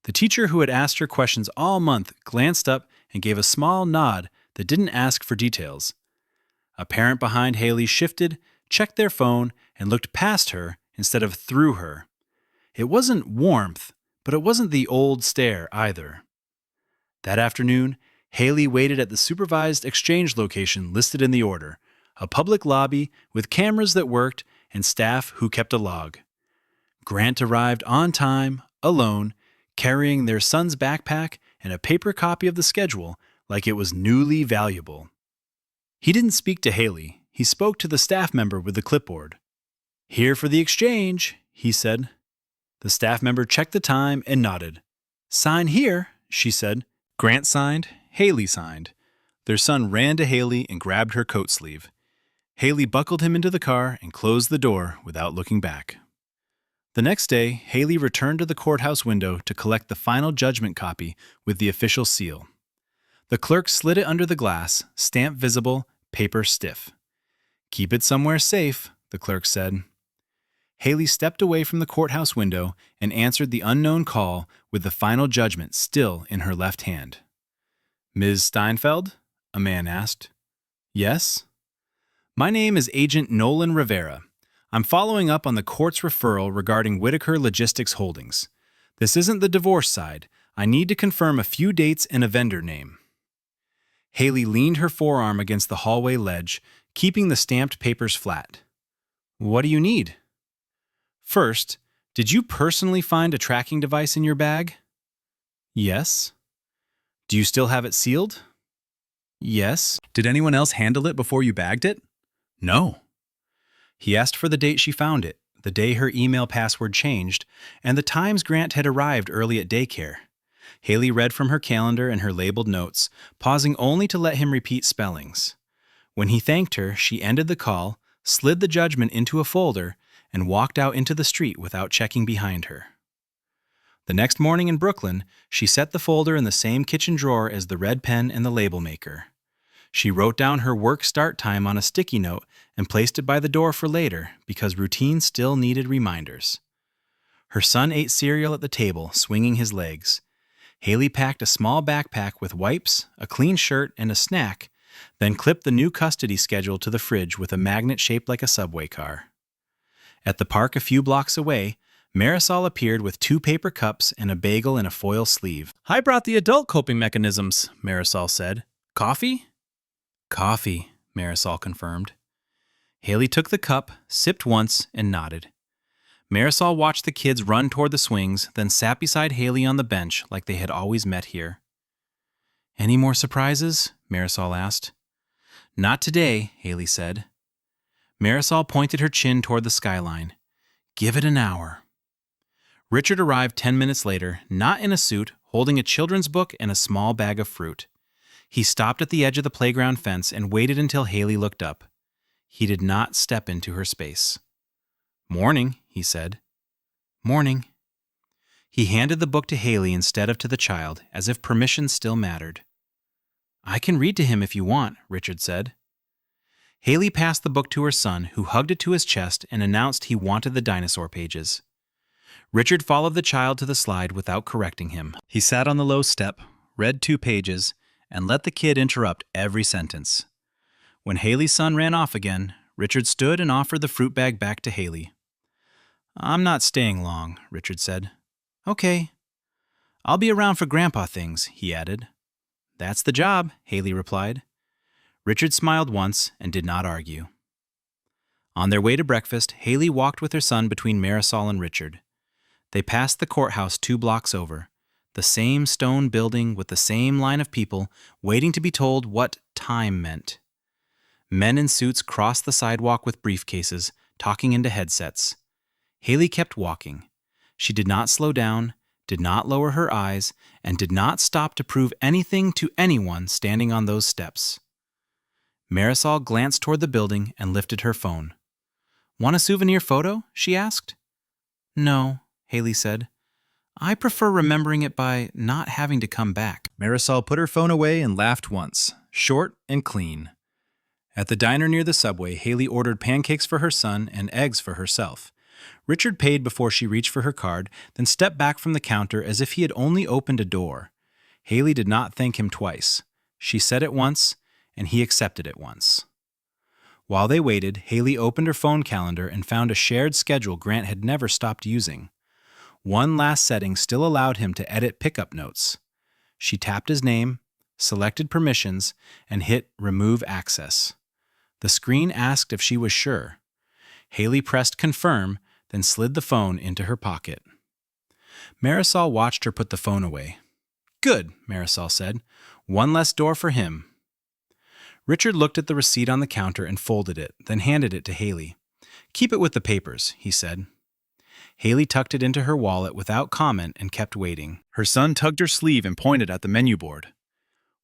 A: The teacher who had asked her questions all month glanced up and gave a small nod that didn't ask for details. A parent behind Haley shifted, checked their phone, and looked past her instead of through her. It wasn't warmth, but it wasn't the old stare either. That afternoon, Haley waited at the supervised exchange location listed in the order, a public lobby with cameras that worked and staff who kept a log. Grant arrived on time, alone, carrying their son's backpack and a paper copy of the schedule like it was newly valuable. He didn't speak to Haley. He spoke to the staff member with the clipboard. "Here for the exchange," he said. The staff member checked the time and nodded. "Sign here," she said. Grant signed. Haley signed. Their son ran to Haley and grabbed her coat sleeve. Haley buckled him into the car and closed the door without looking back. The next day, Haley returned to the courthouse window to collect the final judgment copy with the official seal. The clerk slid it under the glass, stamp visible, paper stiff. "Keep it somewhere safe," the clerk said. Haley stepped away from the courthouse window and answered the unknown call with the final judgment still in her left hand. "Ms. Steinfeld?" a man asked. "Yes?" "My name is Agent Nolan Rivera. I'm following up on the court's referral regarding Whitaker Logistics Holdings. This isn't the divorce side. I need to confirm a few dates and a vendor name." Haley leaned her forearm against the hallway ledge, keeping the stamped papers flat. "What do you need?" "First, did you personally find a tracking device in your bag?" "Yes." "Do you still have it sealed?" "Yes." "Did anyone else handle it before you bagged it?" "No." He asked for the date she found it, the day her email password changed, and the times Grant had arrived early at daycare. Haley read from her calendar and her labeled notes, pausing only to let him repeat spellings. When he thanked her, she ended the call, slid the judgment into a folder, and walked out into the street without checking behind her. The next morning in Brooklyn, she set the folder in the same kitchen drawer as the red pen and the label maker. She wrote down her work start time on a sticky note and placed it by the door for later because routine still needed reminders. Her son ate cereal at the table, swinging his legs. Haley packed a small backpack with wipes, a clean shirt, and a snack, then clipped the new custody schedule to the fridge with a magnet shaped like a subway car. At the park a few blocks away, Marisol appeared with 2 paper cups and a bagel in a foil sleeve. "I brought the adult coping mechanisms," Marisol said. "Coffee?" "Coffee," Marisol confirmed. Haley took the cup, sipped once, and nodded. Marisol watched the kids run toward the swings, then sat beside Haley on the bench like they had always met here. "Any more surprises?" Marisol asked. "Not today," Haley said. Marisol pointed her chin toward the skyline. "Give it an hour." Richard arrived 10 minutes later, not in a suit, holding a children's book and a small bag of fruit. He stopped at the edge of the playground fence and waited until Haley looked up. He did not step into her space. "Morning," he said. "Morning." He handed the book to Haley instead of to the child, as if permission still mattered. "I can read to him if you want," Richard said. Haley passed the book to her son, who hugged it to his chest and announced he wanted the dinosaur pages. Richard followed the child to the slide without correcting him. He sat on the low step, read 2 pages, and let the kid interrupt every sentence. When Haley's son ran off again, Richard stood and offered the fruit bag back to Haley. "I'm not staying long," Richard said. "Okay. I'll be around for Grandpa things," he added. "That's the job," Haley replied. Richard smiled once and did not argue. On their way to breakfast, Haley walked with her son between Marisol and Richard. They passed the courthouse 2 blocks over, the same stone building with the same line of people waiting to be told what time meant. Men in suits crossed the sidewalk with briefcases, talking into headsets. Haley kept walking. She did not slow down, did not lower her eyes, and did not stop to prove anything to anyone standing on those steps. Marisol glanced toward the building and lifted her phone. "Want a souvenir photo?" she asked. "No," Haley said. "I prefer remembering it by not having to come back." Marisol put her phone away and laughed once, short and clean. At the diner near the subway, Haley ordered pancakes for her son and eggs for herself. Richard paid before she reached for her card, then stepped back from the counter as if he had only opened a door. Haley did not thank him twice. She said it once, and he accepted it once. While they waited, Haley opened her phone calendar and found a shared schedule Grant had never stopped using. One last setting still allowed him to edit pickup notes. She tapped his name, selected permissions, and hit Remove Access. The screen asked if she was sure. Haley pressed Confirm, then slid the phone into her pocket. Marisol watched her put the phone away. "Good," Marisol said. "One less door for him." Richard looked at the receipt on the counter and folded it, then handed it to Haley. "Keep it with the papers," he said. Haley tucked it into her wallet without comment and kept waiting. Her son tugged her sleeve and pointed at the menu board.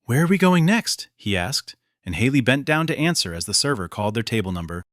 A: "Where are we going next?" he asked, and Haley bent down to answer as the server called their table number.